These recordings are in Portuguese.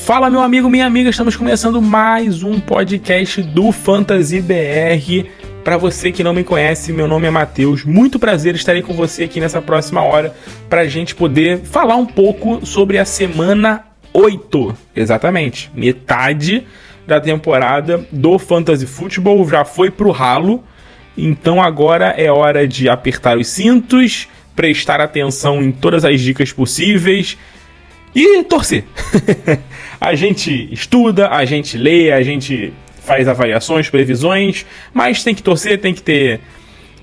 Fala, meu amigo, minha amiga, estamos começando mais um podcast do Fantasy BR. Para você que não me conhece, meu nome é Matheus. Muito prazer, estarei com você aqui nessa próxima hora para a gente poder falar um pouco sobre a semana 8. Exatamente, metade da temporada do Fantasy Football já foi pro ralo. Então agora é hora de apertar os cintos, prestar atenção em todas as dicas possíveis e torcer. A gente estuda, a gente lê, a gente faz avaliações, previsões, mas tem que torcer, tem que ter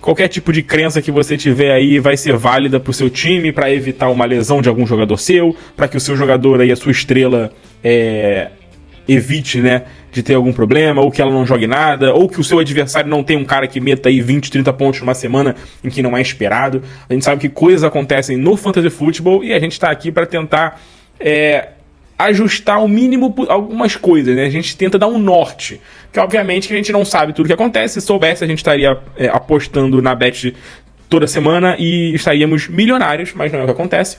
qualquer tipo de crença que você tiver aí vai ser válida pro seu time, para evitar uma lesão de algum jogador seu, para que o seu jogador aí, a sua estrela, evite, né, de ter algum problema, ou que ela não jogue nada, ou que o seu adversário não tenha um cara que meta aí 20, 30 pontos numa semana em que não é esperado. A gente sabe que coisas acontecem no Fantasy Football e a gente tá aqui para tentar ajustar ao mínimo algumas coisas, né? A gente tenta dar um norte, que obviamente que a gente não sabe tudo o que acontece. Se soubesse, a gente estaria apostando na bet toda semana e estaríamos milionários, mas não é o que acontece.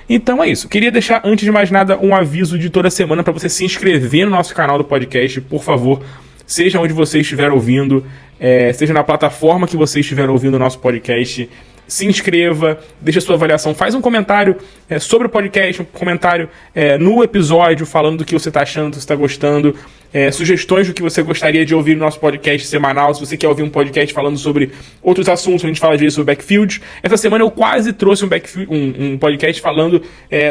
Então é isso. Queria deixar, antes de mais nada, um aviso de toda semana para você se inscrever no nosso canal do podcast, por favor. Seja onde você estiver ouvindo, seja na plataforma que você estiver ouvindo o nosso podcast, se inscreva, deixa sua avaliação, faz um comentário sobre o podcast, um comentário no episódio, falando do que você está achando, do que você está gostando, sugestões do que você gostaria de ouvir no nosso podcast semanal. Se você quer ouvir um podcast falando sobre outros assuntos, a gente fala disso sobre backfield. Essa semana eu quase trouxe um podcast falando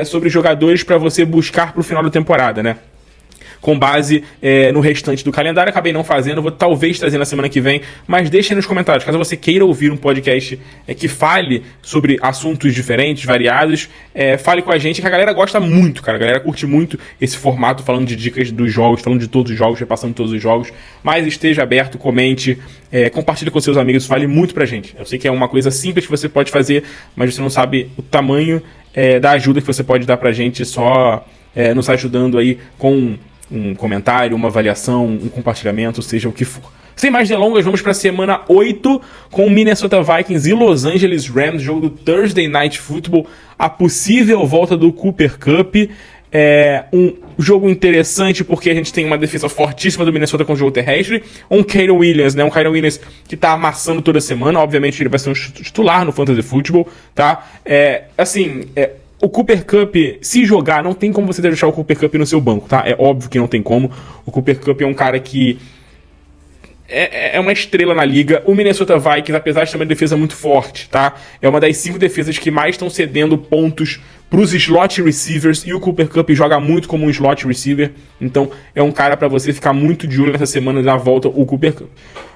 sobre jogadores para você buscar para o final da temporada, né? Com base no restante do calendário. Acabei não fazendo, vou talvez trazer na semana que vem, mas deixe aí nos comentários, caso você queira ouvir um podcast que fale sobre assuntos diferentes, variados, fale com a gente, que a galera gosta muito, cara, a galera curte muito esse formato, falando de dicas dos jogos, falando de todos os jogos, repassando todos os jogos, mas esteja aberto, comente, compartilhe com seus amigos, isso vale muito pra gente. Eu sei que é uma coisa simples que você pode fazer, mas você não sabe o tamanho da ajuda que você pode dar pra gente só nos ajudando aí com um comentário, uma avaliação, um compartilhamento, seja o que for. Sem mais delongas, vamos para a semana 8 com o Minnesota Vikings e Los Angeles Rams, jogo do Thursday Night Football, a possível volta do Cooper Kupp. Um jogo interessante porque a gente tem uma defesa fortíssima do Minnesota com o jogo terrestre, um Kyren Williams, né, que tá amassando toda semana. Obviamente ele vai ser um titular no Fantasy Football, tá? O Cooper Kupp, se jogar, não tem como você deixar o Cooper Kupp no seu banco, tá? É óbvio que não tem como. O Cooper Kupp é um cara que é uma estrela na liga. O Minnesota Vikings, apesar de ter uma defesa muito forte, tá? É uma das 5 defesas que mais estão cedendo pontos pros slot receivers, e o Cooper Kupp joga muito como um slot receiver. Então é um cara para você ficar muito de olho nessa semana na volta, o Cooper Kupp.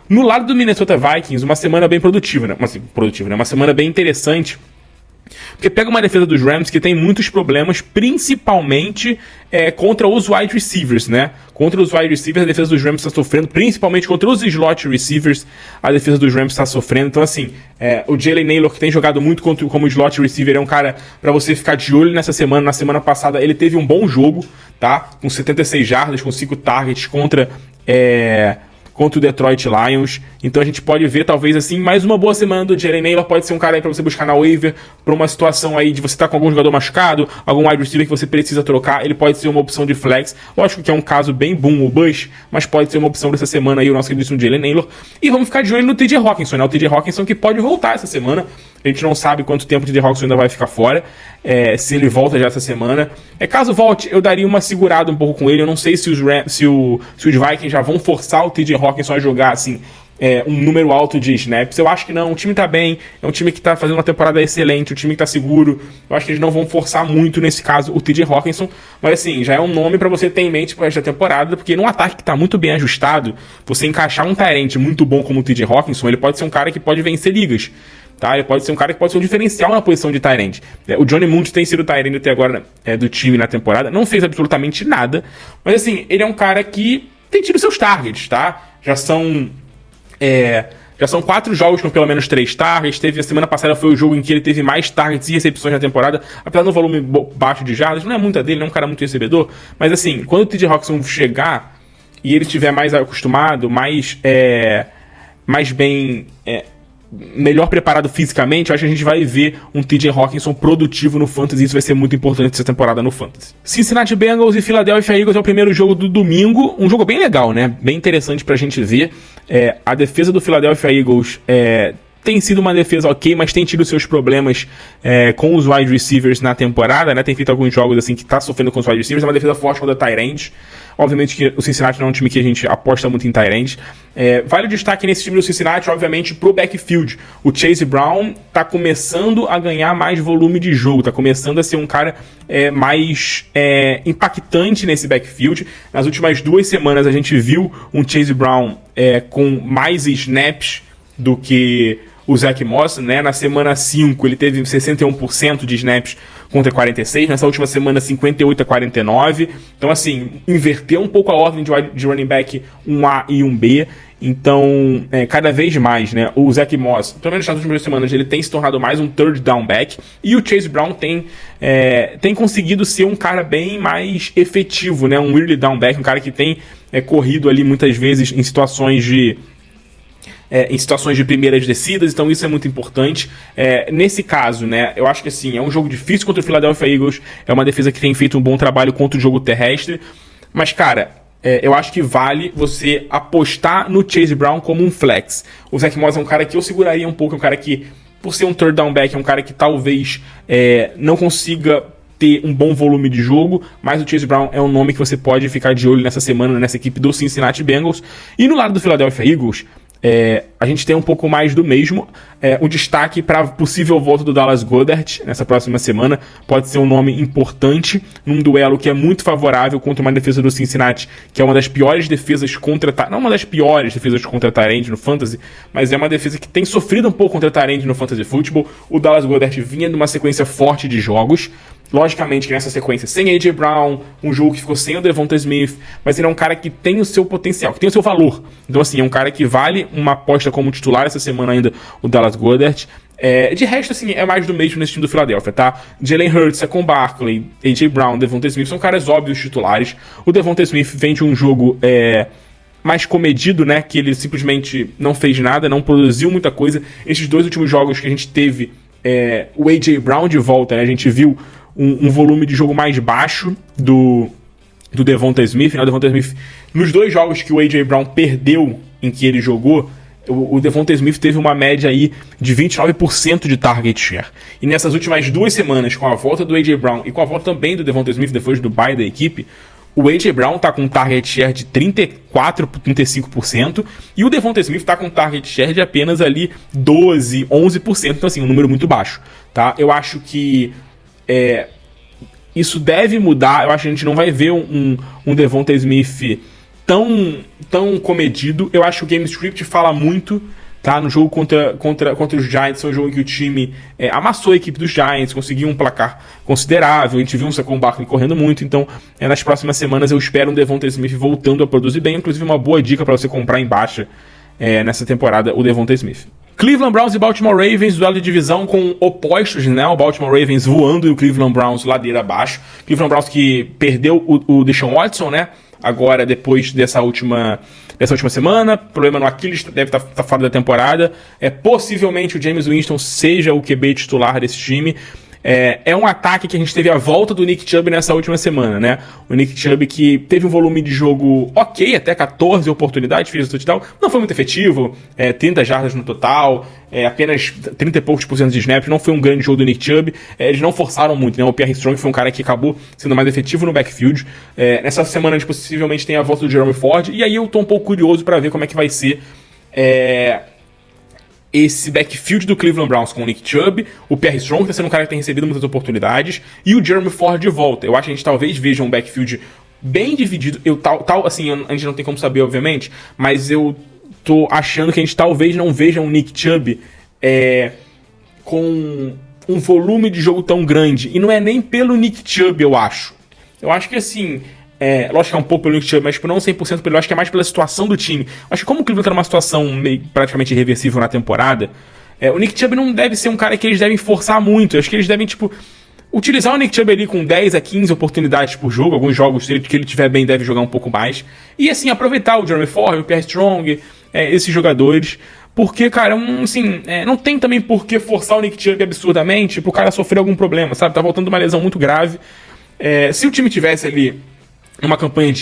No lado do Minnesota Vikings, uma semana bem produtiva, né? Uma semana bem interessante. Porque pega uma defesa dos Rams que tem muitos problemas, principalmente contra os wide receivers, né? Contra os wide receivers, a defesa dos Rams está sofrendo, principalmente contra os slot receivers, a defesa dos Rams está sofrendo. Então, assim, o Jalen Nailor, que tem jogado muito como slot receiver, é um cara para você ficar de olho nessa semana. Na semana passada, ele teve um bom jogo, tá? Com 76 jardas, com 5 targets contra o Detroit Lions. Então a gente pode ver, talvez assim, mais uma boa semana do Jalen Nailor. Pode ser um cara aí pra você buscar na waiver, pra uma situação aí de você estar com algum jogador machucado, algum wide receiver que você precisa trocar. Ele pode ser uma opção de flex. Lógico que é um caso bem boom ou bust, mas pode ser uma opção dessa semana aí, o nosso queridíssimo Jalen Nailor. E vamos ficar de olho no TJ Hockenson, né? O TJ Hockenson que pode voltar essa semana. A gente não sabe quanto tempo o TJ Hockenson ainda vai ficar fora, se ele volta já essa semana. Caso volte, eu daria uma segurada um pouco com ele. Eu não sei se os Vikings já vão forçar o TJ Hockenson a jogar assim um número alto de snaps. Eu acho que não, o time tá bem, é um time que tá fazendo uma temporada excelente, o time que tá seguro. Eu acho que eles não vão forçar muito nesse caso o TJ Hockenson, mas assim, já é um nome pra você ter em mente para esta temporada, porque num ataque que tá muito bem ajustado, você encaixar um tight end muito bom como o TJ Hockenson, ele pode ser um cara que pode vencer ligas, tá? Ele pode ser um cara que pode ser um diferencial na posição de tight end. O Johnny Mundt tem sido o tight end até agora do time na temporada, não fez absolutamente nada, mas assim, ele é um cara que tem tido seus targets, tá? Já são 4 jogos com pelo menos 3 targets. A semana passada foi o jogo em que ele teve mais targets e recepções na temporada, apesar do volume baixo de jardas. Não é muita dele, não é um cara muito recebedor, mas assim, quando o TJ Hockenson chegar e ele estiver mais acostumado, mais bem melhor preparado fisicamente, eu acho que a gente vai ver um TJ Hawkinson produtivo no Fantasy, isso vai ser muito importante essa temporada no Fantasy. Cincinnati Bengals e Philadelphia Eagles é o primeiro jogo do domingo, um jogo bem legal, né? Bem interessante pra gente ver. A defesa do Philadelphia Eagles tem sido uma defesa ok, mas tem tido seus problemas com os wide receivers na temporada, né? Tem feito alguns jogos assim que tá sofrendo com os wide receivers, é uma defesa forte contra tight end. Obviamente que o Cincinnati não é um time que a gente aposta muito em tight end. Vale o destaque nesse time do Cincinnati, obviamente, pro backfield. O Chase Brown tá começando a ganhar mais volume de jogo, tá começando a ser um cara mais impactante nesse backfield. Nas últimas 2 semanas a gente viu um Chase Brown com mais snaps do que o Zach Moss, né? Na semana 5 ele teve 61% de snaps contra 46%, nessa última semana 58-49%. Então, assim, inverteu um pouco a ordem de running back 1A e 1B. Então, cada vez mais, né? O Zach Moss, pelo menos nas últimas semanas, ele tem se tornado mais um third down back. E o Chase Brown tem conseguido ser um cara bem mais efetivo, né? Um early down back, um cara que tem corrido ali muitas vezes em situações de primeiras descidas, então isso é muito importante. Nesse caso, né, eu acho que assim, é um jogo difícil contra o Philadelphia Eagles, é uma defesa que tem feito um bom trabalho contra o jogo terrestre, mas, cara, eu acho que vale você apostar no Chase Brown como um flex. O Zach Moss é um cara que eu seguraria um pouco, é um cara que, por ser um third down back, é um cara que talvez não consiga ter um bom volume de jogo, mas o Chase Brown é um nome que você pode ficar de olho nessa semana, nessa equipe do Cincinnati Bengals. E no lado do Philadelphia Eagles, a gente tem um pouco mais do mesmo. O destaque para a possível volta do Dallas Goedert nessa próxima semana pode ser um nome importante num duelo que é muito favorável contra uma defesa do Cincinnati, que é uma das piores defesas contra... Não uma das piores defesas contra tight end no Fantasy, mas é uma defesa que tem sofrido um pouco contra tight end no Fantasy Football. O Dallas Goedert vinha de uma sequência forte de jogos. Logicamente que nessa sequência sem A.J. Brown, um jogo que ficou sem o Devonta Smith, mas ele é um cara que tem o seu potencial, que tem o seu valor. Então, assim, é um cara que vale uma aposta como titular essa semana ainda, o Dallas Goedert. De resto, assim, é mais do mesmo nesse time do Philadelphia, tá? Jalen Hurts, Saquon Barkley, A.J. Brown, Devonta Smith são caras óbvios titulares. O Devonta Smith vem de um jogo mais comedido, né? Que ele simplesmente não fez nada, não produziu muita coisa. Esses 2 últimos jogos que a gente teve o A.J. Brown de volta, né? A gente viu um volume de jogo mais baixo do Devonta Smith, né? O Devonta Smith, nos 2 jogos que o A.J. Brown perdeu em que ele jogou, o Devonta Smith teve uma média aí de 29% de target share. E nessas últimas 2 semanas, com a volta do A.J. Brown e com a volta também do Devonta Smith depois do bye da equipe, o A.J. Brown tá com um target share de 34-35% e o Devonta Smith tá com um target share de apenas ali 12-11%. Então, assim, um número muito baixo, tá? Eu acho que isso deve mudar. Eu acho que a gente não vai ver um Devonta Smith tão comedido. Eu acho que o game script fala muito, tá? No jogo contra os Giants, foi um jogo em que o time amassou a equipe dos Giants, conseguiu um placar considerável, a gente viu um Saquon Barkley correndo muito, então nas próximas semanas eu espero um Devonta Smith voltando a produzir bem, inclusive uma boa dica para você comprar em baixa nessa temporada, o Devonta Smith. Cleveland Browns e Baltimore Ravens, duelo de divisão com opostos, né? O Baltimore Ravens voando e o Cleveland Browns ladeira abaixo. Cleveland Browns que perdeu o Deshaun Watson, né? Agora, depois dessa última semana, problema no Aquiles, deve estar fora da temporada. Possivelmente o James Winston seja o QB titular desse time. É um ataque que a gente teve a volta do Nick Chubb nessa última semana, né? O Nick Chubb que teve um volume de jogo ok, até 14 oportunidades, fez o touchdown, não foi muito efetivo, 30 jardas no total, apenas 30 e poucos % de snaps, não foi um grande jogo do Nick Chubb, eles não forçaram muito, né? O Pierre Strong foi um cara que acabou sendo mais efetivo no backfield. Nessa semana a gente possivelmente tem a volta do Jerome Ford, e aí eu tô um pouco curioso para ver como é que vai ser esse backfield do Cleveland Browns com o Nick Chubb, o Pierre Strong tá sendo um cara que tem recebido muitas oportunidades, e o Jeremy Ford de volta. Eu acho que a gente talvez veja um backfield bem dividido, assim, a gente não tem como saber, obviamente, mas eu tô achando que a gente talvez não veja um Nick Chubb com um volume de jogo tão grande, e não é nem pelo Nick Chubb, eu acho. Eu acho que, assim, lógico que é um pouco pelo Nick Chubb, mas não 100% pelo, eu acho que é mais pela situação do time. Acho que como o Cleveland tá numa situação meio, praticamente irreversível na temporada, o Nick Chubb não deve ser um cara que eles devem forçar muito. Eu acho que eles devem, utilizar o Nick Chubb ali com 10 a 15 oportunidades por jogo. Alguns jogos que ele tiver bem deve jogar um pouco mais. E assim, aproveitar o Jeremy Ford, o Pierre Strong, esses jogadores. porque, cara, não tem também por que forçar o Nick Chubb absurdamente pro cara sofrer algum problema, sabe? Tá voltando uma lesão muito grave. Se o time tivesse ali uma campanha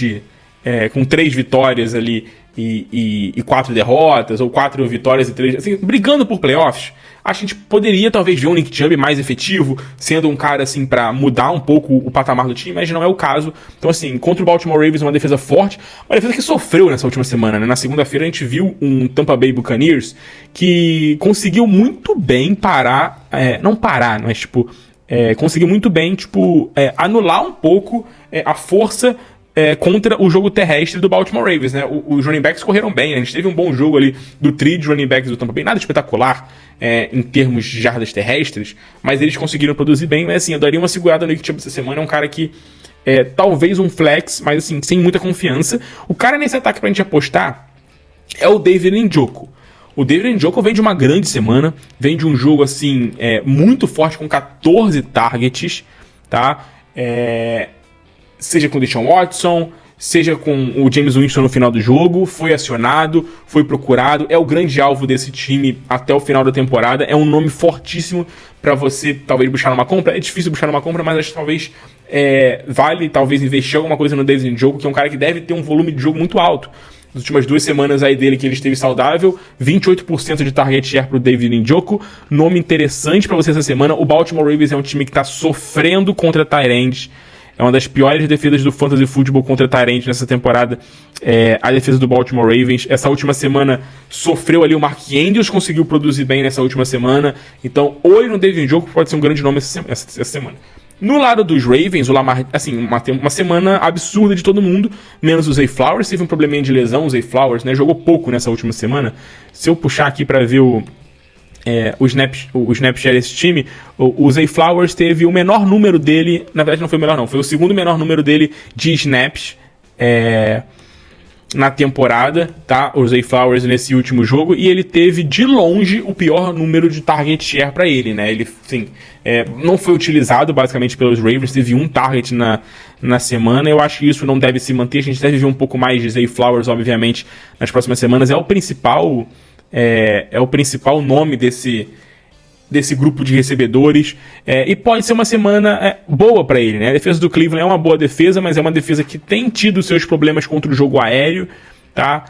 com 3 vitórias ali e 4 derrotas, ou 4 vitórias e 3, assim, brigando por playoffs, acho que a gente poderia talvez ver um Nick Chubb mais efetivo, sendo um cara assim pra mudar um pouco o patamar do time, mas não é o caso. Então assim, contra o Baltimore Ravens, uma defesa forte, uma defesa que sofreu nessa última semana, né? Na segunda-feira a gente viu um Tampa Bay Buccaneers que conseguiu muito bem parar, não parar, mas tipo, conseguiu muito bem, anular um pouco a força contra o jogo terrestre do Baltimore Ravens, né? Os running backs correram bem, né? A gente teve um bom jogo ali do trio de running backs do Tampa Bay, nada espetacular em termos de jardas terrestres, mas eles conseguiram produzir bem, mas assim, eu daria uma segurada no Nick Chubb essa semana, é um cara que talvez um flex, mas assim, sem muita confiança. O cara nesse ataque pra gente apostar é o David Njoku. O David Njoku vem de uma grande semana, vem de um jogo assim, muito forte, com 14 targets, tá? Seja com o Deshaun Watson, seja com o James Winston no final do jogo, foi acionado, foi procurado, é o grande alvo desse time até o final da temporada, é um nome fortíssimo para você talvez buscar numa compra. É difícil buscar numa compra, mas acho que talvez vale talvez investir alguma coisa no David Njoku, que é um cara que deve ter um volume de jogo muito alto. Nas últimas 2 semanas aí dele que ele esteve saudável, 28% de target share pro David Njoku, nome interessante para você essa semana. O Baltimore Ravens é um time que tá sofrendo contra tight ends. É uma das piores defesas do Fantasy Football contra tight end nessa temporada. A defesa do Baltimore Ravens. Essa última semana sofreu ali o Mark Andrews, conseguiu produzir bem nessa última semana. Então, olho no David Njoku, pode ser um grande nome essa semana. No lado dos Ravens, o Lamar, assim, uma semana absurda de todo mundo, menos o Zay Flowers. Teve um probleminha de lesão, o Zay Flowers, né? Jogou pouco nessa última semana. Se eu puxar aqui para ver o Snapchat desse time, o Zay Flowers teve o menor número dele, na verdade não foi o melhor não, foi o segundo menor número dele de snaps na temporada, tá? O Zay Flowers nesse último jogo, e ele teve de longe o pior número de target share para ele, né? Ele, sim, não foi utilizado basicamente pelos Ravens, teve um target na semana. Eu acho que isso não deve se manter, a gente deve ver um pouco mais de Zay Flowers, obviamente, nas próximas semanas. É o principal nome desse grupo de recebedores, e pode ser uma semana boa para ele, né? A defesa do Cleveland é uma boa defesa, mas é uma defesa que tem tido seus problemas contra o jogo aéreo, tá?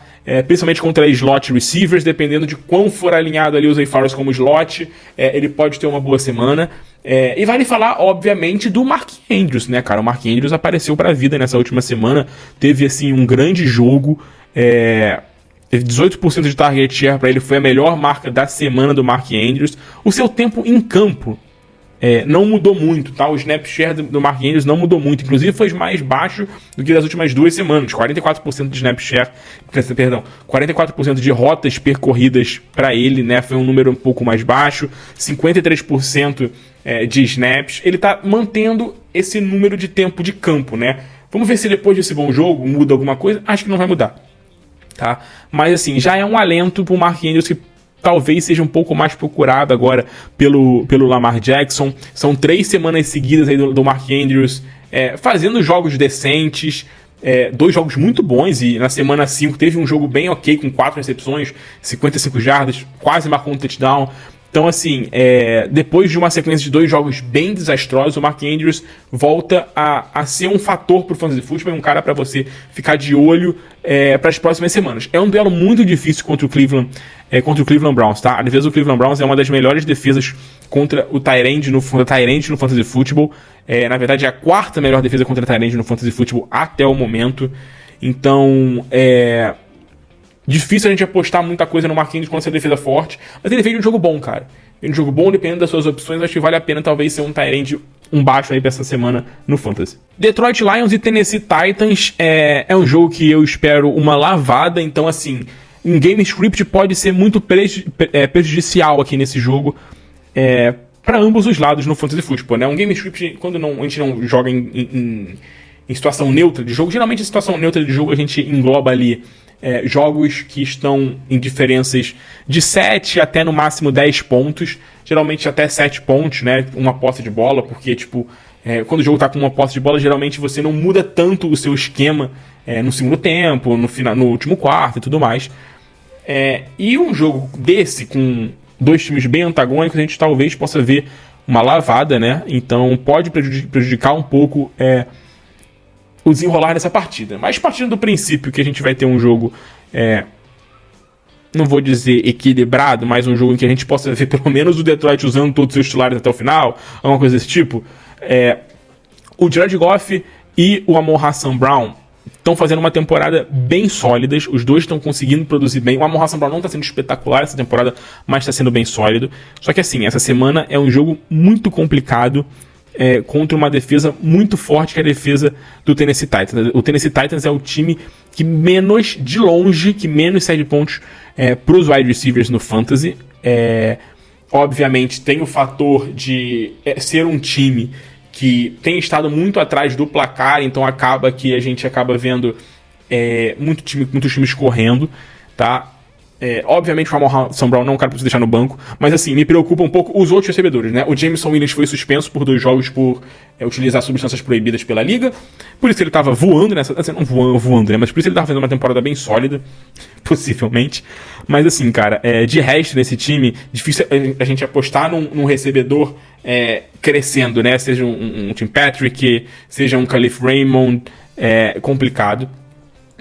Principalmente contra slot receivers, dependendo de quão for alinhado ali o Zay Flowers como slot, ele pode ter uma boa semana. E vale falar, obviamente, do Mark Andrews, né, cara? O Mark Andrews apareceu pra vida nessa última semana, teve, assim, um grande jogo, teve 18% de target share para ele, foi a melhor marca da semana do Mark Andrews. O seu tempo em campo não mudou muito, tá? O snap share do Mark Andrews não mudou muito, inclusive foi mais baixo do que das últimas 2 semanas, 44% de snap share, 44% de rotas percorridas para ele, né? Foi um número um pouco mais baixo, 53% de snaps. Ele tá mantendo esse número de tempo de campo, né? Vamos ver se depois desse bom jogo muda alguma coisa. Acho que não vai mudar, tá? Mas assim, já é um alento pro Mark Andrews, que talvez seja um pouco mais procurado agora pelo Lamar Jackson. São 3 semanas seguidas aí do Mark Andrews fazendo jogos decentes, 2 jogos muito bons, e na semana 5 teve um jogo bem ok, com 4 recepções, 55 jardas, quase marcou um touchdown. Então, assim, depois de uma sequência de 2 jogos bem desastrosos, o Mark Andrews volta a ser um fator pro Fantasy Football, um cara para você ficar de olho para as próximas semanas. É um duelo muito difícil contra o Cleveland Browns, tá? A defesa do Cleveland Browns é uma das melhores defesas contra o tight end no Fantasy Football. Na verdade, é a 4ª melhor defesa contra o tight end no Fantasy Football até o momento. Então, difícil a gente apostar muita coisa no Mark Andrews quando essa defesa forte, mas ele fez um jogo bom, cara. Um jogo bom, dependendo das suas opções, acho que vale a pena talvez ser um tight end um baixo aí pra essa semana no Fantasy. Detroit Lions e Tennessee Titans é um jogo que eu espero uma lavada, então assim, um game script pode ser muito prejudicial aqui nesse jogo, para ambos os lados no Fantasy Football, né? Um game script, quando a gente não joga em situação neutra de jogo, geralmente em situação neutra de jogo a gente engloba ali jogos que estão em diferenças de 7 até no máximo 10 pontos, geralmente até 7 pontos, né? Uma posse de bola, porque quando o jogo tá com uma posse de bola, geralmente você não muda tanto o seu esquema no segundo tempo, no último quarto e tudo mais. E um jogo desse, com dois times bem antagônicos, a gente talvez possa ver uma lavada, né? Então pode prejudicar um pouco o desenrolar dessa partida. Mas partindo do princípio que a gente vai ter um jogo, não vou dizer equilibrado, mas um jogo em que a gente possa ver pelo menos o Detroit usando todos os seus titulares até o final, alguma coisa desse tipo, o Jared Goff e o Amon-Ra St. Brown estão fazendo uma temporada bem sólidas, os dois estão conseguindo produzir bem. O Amon-Ra St. Brown não está sendo espetacular essa temporada, mas está sendo bem sólido. Só que assim, essa semana é um jogo muito complicado contra uma defesa muito forte, que é a defesa do Tennessee Titans. O Tennessee Titans é o time que menos, de longe, que menos cede pontos para os wide receivers no fantasy. Obviamente tem o fator de ser um time que tem estado muito atrás do placar, então acaba que a gente acaba vendo muitos times correndo, tá? Obviamente o Amon-Ra St. Brown não é um cara pra você deixar no banco, mas assim, me preocupa um pouco os outros recebedores, né? O Jameson Williams foi suspenso por 2 jogos por utilizar substâncias proibidas pela liga, por isso ele tava voando nessa... Assim, não voando, né? Mas por isso ele tava fazendo uma temporada bem sólida, possivelmente. Mas assim, cara, de resto nesse time, difícil a gente apostar num recebedor crescendo, né? Seja um Tim Patrick, seja um Khalif Raymond, complicado.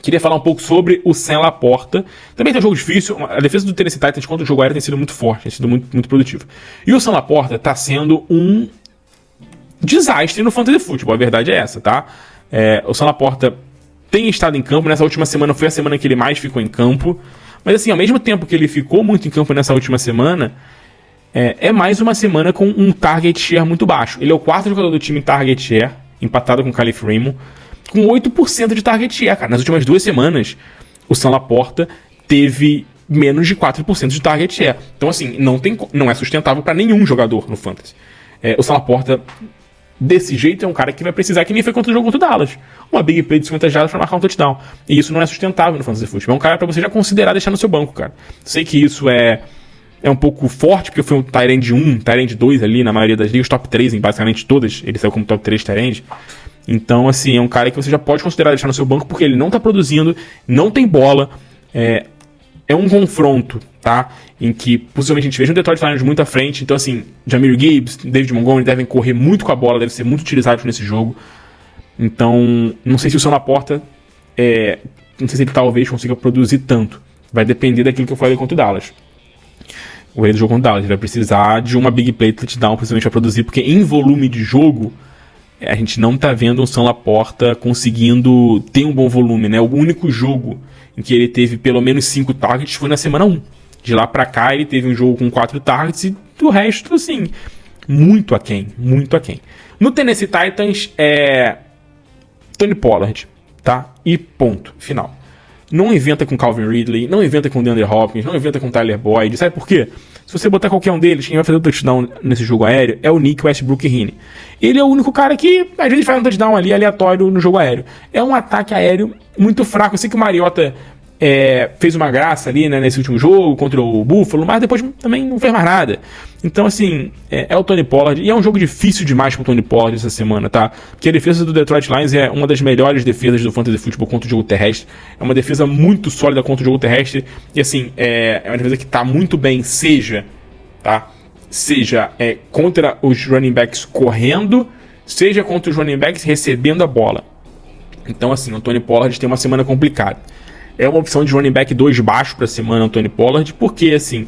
Queria falar um pouco sobre o Sam Laporta. Também tem um jogo difícil. A defesa do Tennessee Titans contra o jogo aéreo tem sido muito forte, tem sido muito, muito produtiva. E o Sam Laporta está sendo um desastre no fantasy football. A verdade é essa, tá? O Sam Laporta tem estado em campo. Nessa última semana foi a semana que ele mais ficou em campo. Mas assim, ao mesmo tempo que ele ficou muito em campo nessa última semana, é mais uma semana com um target share muito baixo. Ele é o 4º jogador do time em target share, empatado com o Khalif Raymond, com 8% de target share, cara. Nas últimas 2 semanas, o Sam Laporta teve menos de 4% de target share. Então, assim, não é sustentável para nenhum jogador no fantasy. O Sam Laporta, desse jeito, é um cara que vai precisar, que nem foi contra o jogo contra o Dallas, uma big play de 50 jardas para marcar um touchdown. E isso não é sustentável no fantasy football. É um cara para você já considerar deixar no seu banco, cara. Sei que isso é um pouco forte, porque foi um tight end 1, tight end 2 ali, na maioria das ligas, top 3 em basicamente todas. Ele saiu como top 3 tight end. Então, assim, é um cara que você já pode considerar deixar no seu banco, porque ele não tá produzindo, não tem bola. É um confronto, tá? Em que possivelmente a gente veja um Detroit Lions muito à frente. Então, assim, Jahmyr Gibbs, David Montgomery devem correr muito com a bola, devem ser muito utilizados nesse jogo. Então, não sei se o Sam Laporta, não sei se ele talvez consiga produzir tanto. Vai depender daquilo que eu falei contra o Dallas. O rei do jogo contra o Dallas. Ele vai precisar de uma big play touchdown, possivelmente, para produzir, porque em volume de jogo, a gente não tá vendo o Sam Laporta conseguindo ter um bom volume, né? O único jogo em que ele teve pelo menos 5 targets foi na semana 1. De lá pra cá ele teve um jogo com 4 targets e do resto, assim, muito aquém, muito aquém. No Tennessee Titans, Tony Pollard, tá? E ponto, final. Não inventa com Calvin Ridley, não inventa com DeAndre Hopkins, não inventa com Tyler Boyd. Sabe por quê? Se você botar qualquer um deles, quem vai fazer o touchdown nesse jogo aéreo é o Nick Westbrook-Ikhine. Ele é o único cara que, às vezes, faz um touchdown ali aleatório no jogo aéreo. É um ataque aéreo muito fraco. Eu sei que o Mariota fez uma graça ali, né, nesse último jogo contra o Buffalo, mas depois também não fez mais nada. Então, assim, é o Tony Pollard, e é um jogo difícil demais pro Tony Pollard essa semana, tá? Porque a defesa do Detroit Lions é uma das melhores defesas do fantasy football contra o jogo terrestre. É uma defesa muito sólida contra o jogo terrestre, e assim, é uma defesa que tá muito bem, seja contra os running backs correndo, seja contra os running backs recebendo a bola. Então, assim, o Tony Pollard tem uma semana complicada. É uma opção de running back 2 baixo pra semana o Tony Pollard, porque, assim,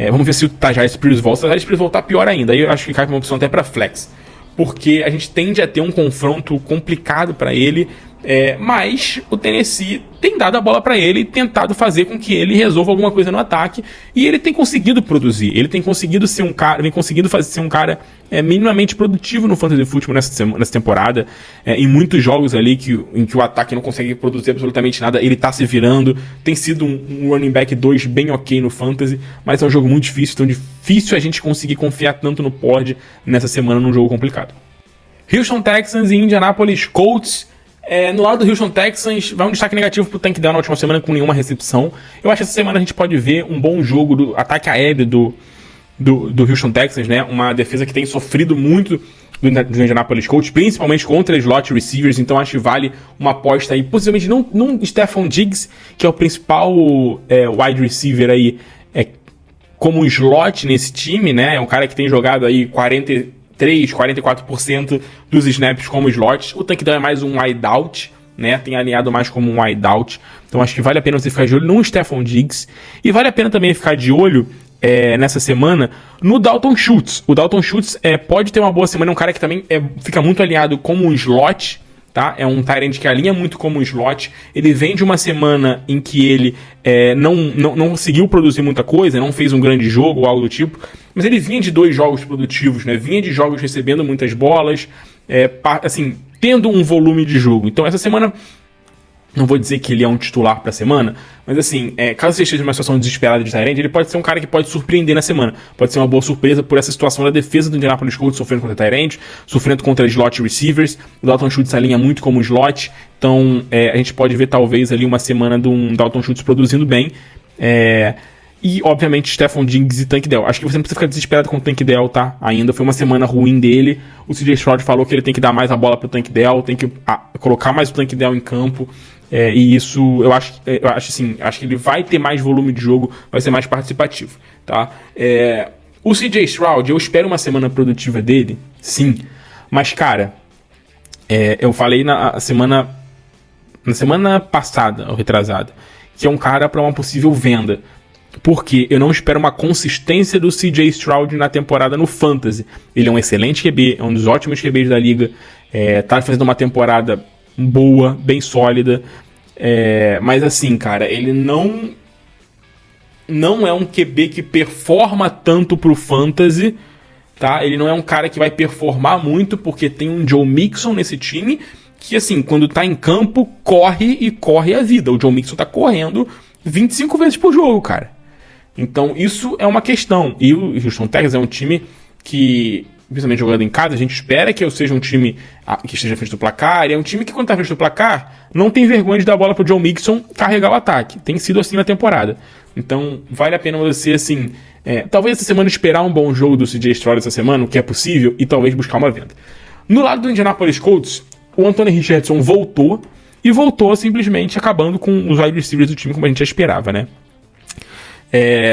vamos ver se o Tajay Spears volta. Se o Tajay Spears voltar, pior ainda. Aí eu acho que cai uma opção até pra flex. Porque a gente tende a ter um confronto complicado pra ele, mas o Tennessee tem dado a bola pra ele e tentado fazer com que ele resolva alguma coisa no ataque, e ele tem conseguido produzir, ele tem conseguido ser um cara, ser um cara minimamente produtivo no fantasy football nessa temporada, em muitos jogos ali em que o ataque não consegue produzir absolutamente nada, ele tá se virando, tem sido um running back 2 bem ok no fantasy, mas é um jogo muito difícil, então difícil a gente conseguir confiar tanto no Pollard nessa semana num jogo complicado. Houston Texans e Indianapolis Colts. No lado do Houston Texans, vai um destaque negativo pro Tank Dell na última semana com nenhuma recepção. Eu acho que essa semana a gente pode ver um bom jogo do ataque aéreo do do Houston Texans, né? Uma defesa que tem sofrido muito do Indianapolis Colts, principalmente contra slot receivers, então acho que vale uma aposta aí, possivelmente não Stephon Diggs, que é o principal wide receiver aí, como slot nesse time, né? É um cara que tem jogado aí 44% dos snaps como slot. O Tank Dell é mais um wideout, né? Tem alinhado mais como um wideout. Então acho que vale a pena você ficar de olho no Stephon Diggs. E vale a pena também ficar de olho nessa semana no Dalton Schultz. O Dalton Schultz pode ter uma boa semana. É um cara que também fica muito alinhado como um slot. Tá? É um tight end que alinha muito como um slot. Ele vem de uma semana em que ele não conseguiu produzir muita coisa, não fez um grande jogo ou algo do tipo, mas ele vinha de 2 jogos produtivos, né? Vinha de jogos recebendo muitas bolas, assim, tendo um volume de jogo. Então essa semana, não vou dizer que ele é um titular pra semana, mas assim, caso você esteja numa situação desesperada de tight end, ele pode ser um cara que pode surpreender na semana. Pode ser uma boa surpresa por essa situação da defesa do Indianapolis Colts sofrendo contra tight end, sofrendo contra slot receivers. O Dalton Schultz alinha muito como slot, então a gente pode ver talvez ali uma semana de um Dalton Schultz produzindo bem. E, obviamente, Stephon Diggs e Tank Dell. Acho que você não precisa ficar desesperado com o Tank Dell, tá? Ainda foi uma semana ruim dele. O CJ Stroud falou que ele tem que dar mais a bola pro Tank Dell, tem que colocar mais o Tank Dell em campo. E isso, eu acho que ele vai ter mais volume de jogo, vai ser mais participativo, tá? O CJ Stroud, eu espero uma semana produtiva dele, sim. Mas, cara, eu falei na semana passada, ou retrasada, que é um cara para uma possível venda. Porque eu não espero uma consistência do CJ Stroud na temporada no Fantasy. Ele é um excelente QB, é um dos ótimos QBs da liga, tá fazendo uma temporada boa, bem sólida, mas assim, cara, ele não é um QB que performa tanto pro Fantasy, tá? Ele não é um cara que vai performar muito, porque tem um Joe Mixon nesse time, que assim, quando tá em campo, corre a vida. O Joe Mixon tá correndo 25 vezes por jogo, cara. Então isso é uma questão. E o Houston Texans é um time que, principalmente jogando em casa, a gente espera que seja um time que esteja à frente do placar. E é um time que, quando tá à frente do placar, não tem vergonha de dar a bola pro Joe Mixon carregar o ataque. Tem sido assim na temporada. Então vale a pena você, assim, talvez essa semana esperar um bom jogo do CJ Stroud essa semana, o que é possível, e talvez buscar uma venda. No lado do Indianapolis Colts, o Anthony Richardson voltou simplesmente acabando com os wide receivers do time, como a gente já esperava, né?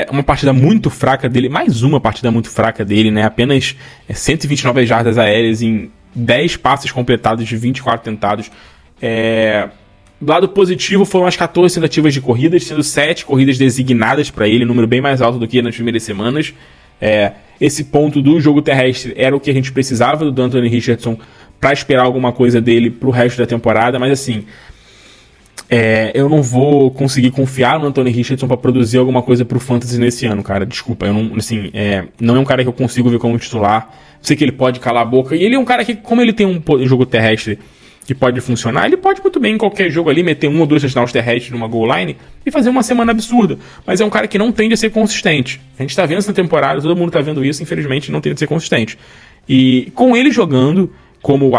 Uma partida muito fraca dele, mais uma partida muito fraca dele, né? Apenas 129 jardas aéreas em 10 passes completados de 24 tentados. Do lado positivo foram as 14 tentativas de corridas, sendo 7 corridas designadas para ele, número bem mais alto do que nas primeiras semanas. Esse ponto do jogo terrestre era o que a gente precisava do Anthony Richardson para esperar alguma coisa dele pro resto da temporada, mas assim, eu não vou conseguir confiar no Anthony Richardson para produzir alguma coisa pro Fantasy nesse ano, cara. Desculpa, eu não, assim, não é um cara que eu consigo ver como titular. Sei que ele pode calar a boca, e ele é um cara que, como ele tem um jogo terrestre que pode funcionar, ele pode muito bem em qualquer jogo ali meter 1 ou 2 touchdowns terrestres numa goal line e fazer uma semana absurda. Mas é um cara que não tende a ser consistente. A gente tá vendo essa temporada, todo mundo tá vendo isso, infelizmente não tende a ser consistente. E com ele jogando como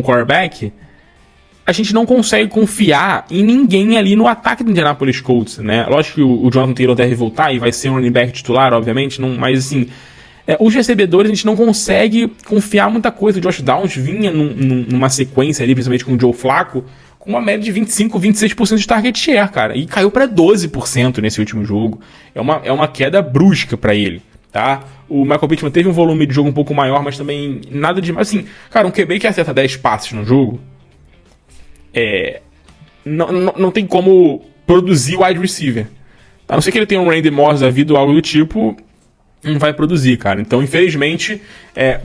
quarterback, a gente não consegue confiar em ninguém ali no ataque do Indianapolis Colts, né? Lógico que o Jonathan Taylor deve voltar e vai ser um running back titular, obviamente, mas assim, os recebedores a gente não consegue confiar muita coisa. O Josh Downs vinha numa sequência ali, principalmente com o Joe Flacco, com uma média de 25, 26% de target share, cara, e caiu para 12% nesse último jogo. É uma queda brusca para ele, tá? O Michael Pittman teve um volume de jogo um pouco maior, mas também nada de... Assim, cara, um QB que acerta 10 passes no jogo, não tem como produzir wide receiver. A não ser que ele tenha um Randy Moss da vida ou algo do tipo, não vai produzir, cara. Então, infelizmente,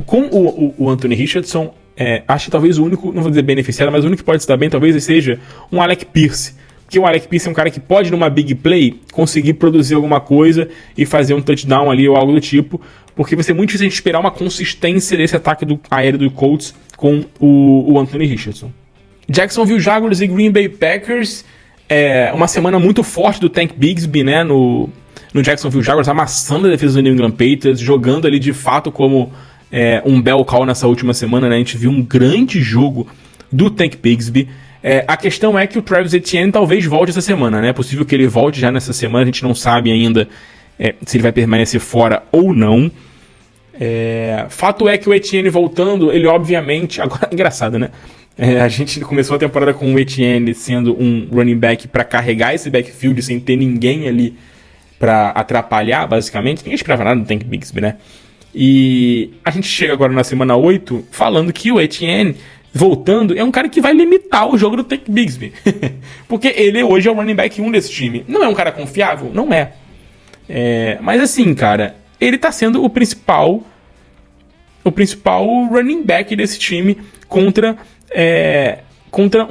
com o Anthony Richardson, acho que talvez o único, não vou dizer beneficiário, mas o único que pode se dar bem talvez seja um Alec Pierce. Porque o Alec Pierce é um cara que pode, numa big play, conseguir produzir alguma coisa e fazer um touchdown ali ou algo do tipo, porque vai ser muito difícil a gente esperar uma consistência desse ataque aéreo do Colts com o Anthony Richardson. Jacksonville Jaguars e Green Bay Packers, uma semana muito forte do Tank Bigsby, né, no Jacksonville Jaguars, amassando a defesa do New England Patriots, jogando ali de fato como um bell cow nessa última semana, né? A gente viu um grande jogo do Tank Bigsby. A questão é que o Travis Etienne talvez volte essa semana, né? É possível que ele volte já nessa semana, a gente não sabe ainda se ele vai permanecer fora ou não. Fato é que o Etienne voltando, ele obviamente... Agora, engraçado, né? A gente começou a temporada com o Etienne sendo um running back para carregar esse backfield sem ter ninguém ali para atrapalhar, basicamente. Ninguém esperava nada do Tank Bigsby, né? E a gente chega agora na semana 8 falando que o Etienne, voltando, é um cara que vai limitar o jogo do Tank Bigsby. Porque ele hoje é o running back 1 desse time. Não é um cara confiável? Não é. Mas assim, cara, ele tá sendo o principal running back desse time contra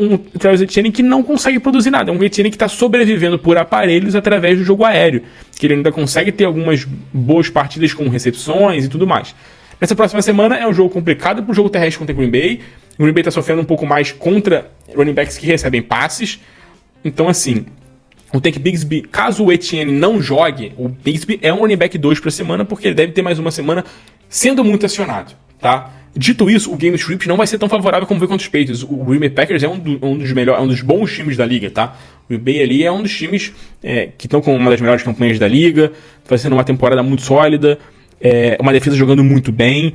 um Travis Etienne que não consegue produzir nada. É um Etienne que está sobrevivendo por aparelhos através do jogo aéreo, que ele ainda consegue ter algumas boas partidas com recepções e tudo mais. Nessa próxima semana é um jogo complicado para o jogo terrestre contra o Green Bay. O Green Bay está sofrendo um pouco mais contra running backs que recebem passes. Então, assim, o Tank Bigsby, caso o Etienne não jogue, o Bigsby é um running back 2 para semana, porque ele deve ter mais uma semana sendo muito acionado, tá? Dito isso, o game script não vai ser tão favorável como foi contra os Patriots. O Green Bay Packers é um dos bons times da liga, tá? O Green Bay ali é um dos times que estão com uma das melhores campanhas da liga, fazendo uma temporada muito sólida, uma defesa jogando muito bem.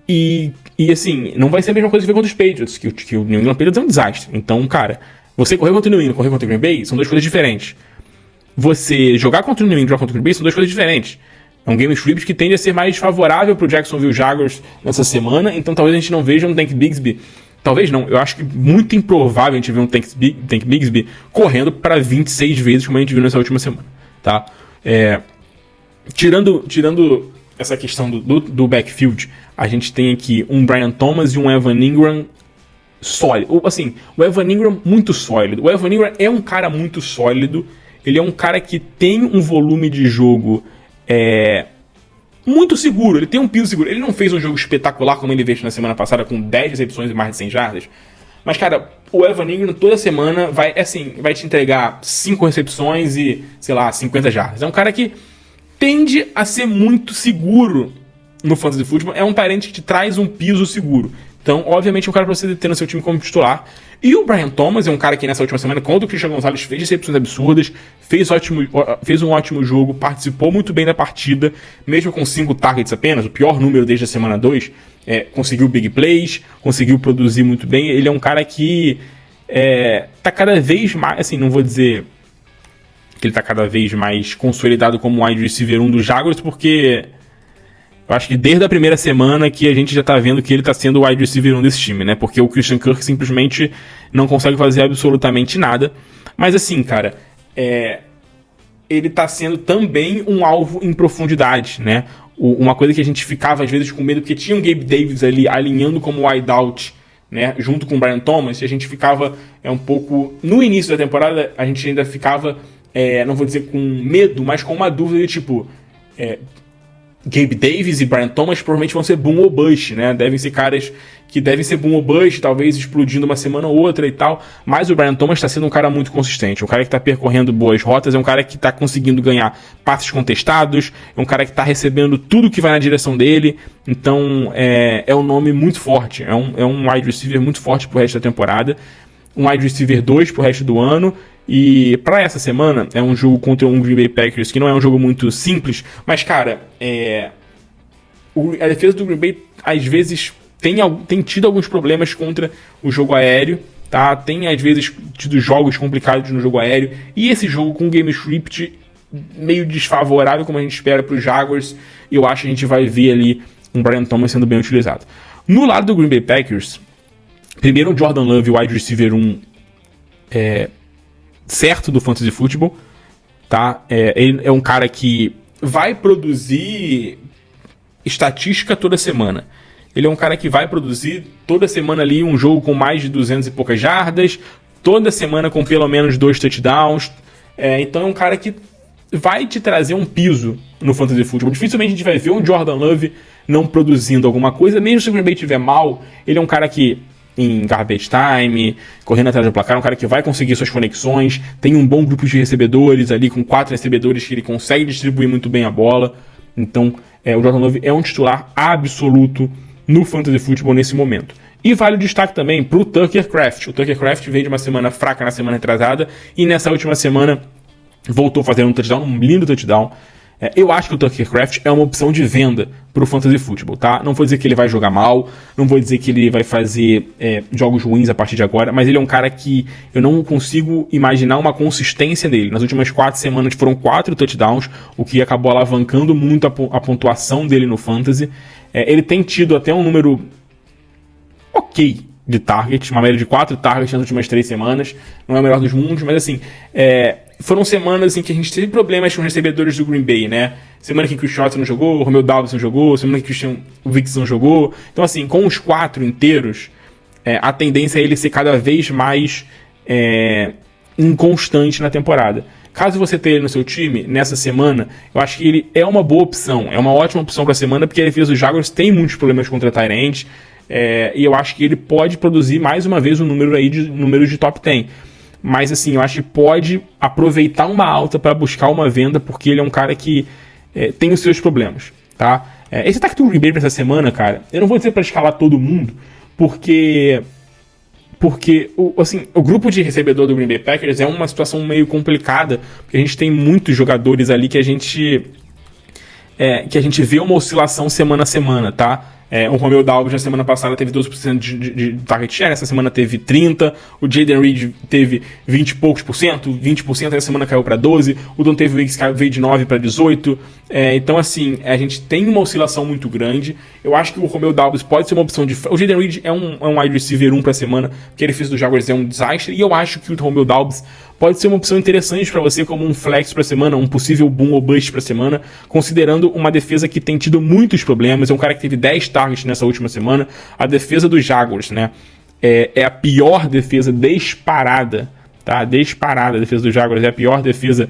E assim, não vai ser a mesma coisa que foi contra os Patriots, que o New England Patriots é um desastre. Então, cara, você correr contra o New England, correr contra o Green Bay, são duas coisas diferentes. Você jogar contra o New England e jogar contra o Green Bay são duas coisas diferentes. É um game script que tende a ser mais favorável para o Jacksonville Jaguars nessa semana, então talvez a gente não veja um Tank Bigsby. Talvez não, eu acho que muito improvável a gente ver um Tank Bigsby correndo para 26 vezes, como a gente viu nessa última semana, tá? Tirando essa questão do backfield, a gente tem aqui um Brian Thomas e um Evan Ingram sólido. Assim, o Evan Ingram muito sólido. O Evan Ingram é um cara muito sólido, ele é um cara que tem um volume de jogo muito seguro, ele tem um piso seguro. Ele não fez um jogo espetacular como ele fez na semana passada com 10 recepções e mais de 100 jardas, mas cara, o Evan Ingram toda semana vai te entregar 5 recepções e, sei lá, 50 jardas. É um cara que tende a ser muito seguro no fantasy football, é um talento que te traz um piso seguro. Então, obviamente, é um cara pra você ter no seu time como titular. E o Brian Thomas é um cara que nessa última semana, contra o Christian Gonzalez, fez recepções absurdas, fez um ótimo jogo, participou muito bem da partida, mesmo com 5 targets apenas, o pior número desde a semana 2, conseguiu big plays, conseguiu produzir muito bem. Ele é um cara que tá cada vez mais, assim, não vou dizer que ele tá cada vez mais consolidado como wide receiver 1 dos Jaguars, porque eu acho que desde a primeira semana que a gente já tá vendo que ele tá sendo o wide receiver 1 desse time, né? Porque o Christian Kirk simplesmente não consegue fazer absolutamente nada. Mas assim, cara, ele tá sendo também um alvo em profundidade, né? Uma coisa que a gente ficava às vezes com medo, porque tinha um Gabe Davis ali alinhando como wideout, né? Junto com o Brian Thomas, e a gente ficava um pouco... No início da temporada, a gente ainda ficava, não vou dizer com medo, mas com uma dúvida de tipo... Gabe Davis e Brian Thomas provavelmente vão ser boom ou bust, né? Devem ser caras que devem ser boom ou bust, talvez explodindo uma semana ou outra e tal. Mas o Brian Thomas está sendo um cara muito consistente, um cara que está percorrendo boas rotas, é um cara que está conseguindo ganhar passes contestados, é um cara que está recebendo tudo que vai na direção dele. Então é um nome muito forte, é um wide receiver muito forte pro resto da temporada. Um wide receiver 2 pro resto do ano. E para essa semana é um jogo contra um Green Bay Packers que não é um jogo muito simples, mas cara, a defesa do Green Bay às vezes tem tido alguns problemas contra o jogo aéreo, tá? Tem às vezes tido jogos complicados no jogo aéreo, e esse jogo com game script meio desfavorável como a gente espera para os Jaguars, eu acho que a gente vai ver ali um Brian Thomas sendo bem utilizado. No lado do Green Bay Packers, primeiro o Jordan Love, wide receiver 1 certo do fantasy football, tá? Ele é um cara que vai produzir estatística toda semana. Ele é um cara que vai produzir toda semana ali um jogo com mais de 200 e poucas jardas, toda semana com pelo menos 2 touchdowns. Então é um cara que vai te trazer um piso no fantasy football. Dificilmente a gente vai ver um Jordan Love não produzindo alguma coisa, mesmo se o Green Bay estiver mal. Ele é um cara que em garbage time, correndo atrás do placar, um cara que vai conseguir suas conexões, tem um bom grupo de recebedores ali, com 4 recebedores que ele consegue distribuir muito bem a bola. Então, o Jordan Love é um titular absoluto no fantasy football nesse momento. E vale o destaque também pro Tucker Kraft. O Tucker Kraft veio de uma semana fraca na semana retrasada e nessa última semana voltou a fazer um touchdown, um lindo touchdown. Eu acho que o Tucker Kraft é uma opção de venda pro Fantasy Football, tá? Não vou dizer que ele vai jogar mal, não vou dizer que ele vai fazer jogos ruins a partir de agora, mas ele é um cara que eu não consigo imaginar uma consistência dele. Nas últimas 4 semanas foram 4 touchdowns, o que acabou alavancando muito a pontuação dele no Fantasy. Ele tem tido até um número ok de targets, uma média de 4 targets nas últimas 3 semanas, não é o melhor dos mundos, mas assim, foram semanas em que a gente teve problemas com os recebedores do Green Bay, né? Semana que o Chris Schwartz não jogou, o Romeo Doubs não jogou, semana que o Christian Wicks não jogou. Então assim, com os 4 inteiros, a tendência é ele ser cada vez mais inconstante na temporada. Caso você tenha ele no seu time, nessa semana, eu acho que ele é uma boa opção, é uma ótima opção para a semana, porque a defesa dos Jaguars tem muitos problemas contra tight end, e eu acho que ele pode produzir mais uma vez um número de top 10. Mas assim, eu acho que pode aproveitar uma alta para buscar uma venda, porque ele é um cara que tem os seus problemas, tá? Esse ataque do Green Bay essa semana, cara, eu não vou dizer para escalar todo mundo, porque o grupo de recebedor do Green Bay Packers é uma situação meio complicada, porque a gente tem muitos jogadores ali que a gente vê uma oscilação semana a semana, tá? O Romeo Doubs na semana passada teve 12% de target share, essa semana teve 30%, o Jaden Reed teve 20 e poucos por cento, 20%, essa semana caiu para 12%, o Dontae Wicks veio de 9% para 18%, então assim, a gente tem uma oscilação muito grande. Eu acho que o Romeo Doubs pode ser uma opção de... O Jaden Reed é um wide receiver 1 para semana, porque ele fez do Jaguars um desastre, e eu acho que o Romeo Doubs pode ser uma opção interessante para você como um flex para semana, um possível boom ou bust para semana, considerando uma defesa que tem tido muitos problemas. É um cara que teve 10 targets nessa última semana. A defesa dos Jaguars, né, é a pior defesa disparada, tá? Disparada, a defesa dos Jaguars é a pior defesa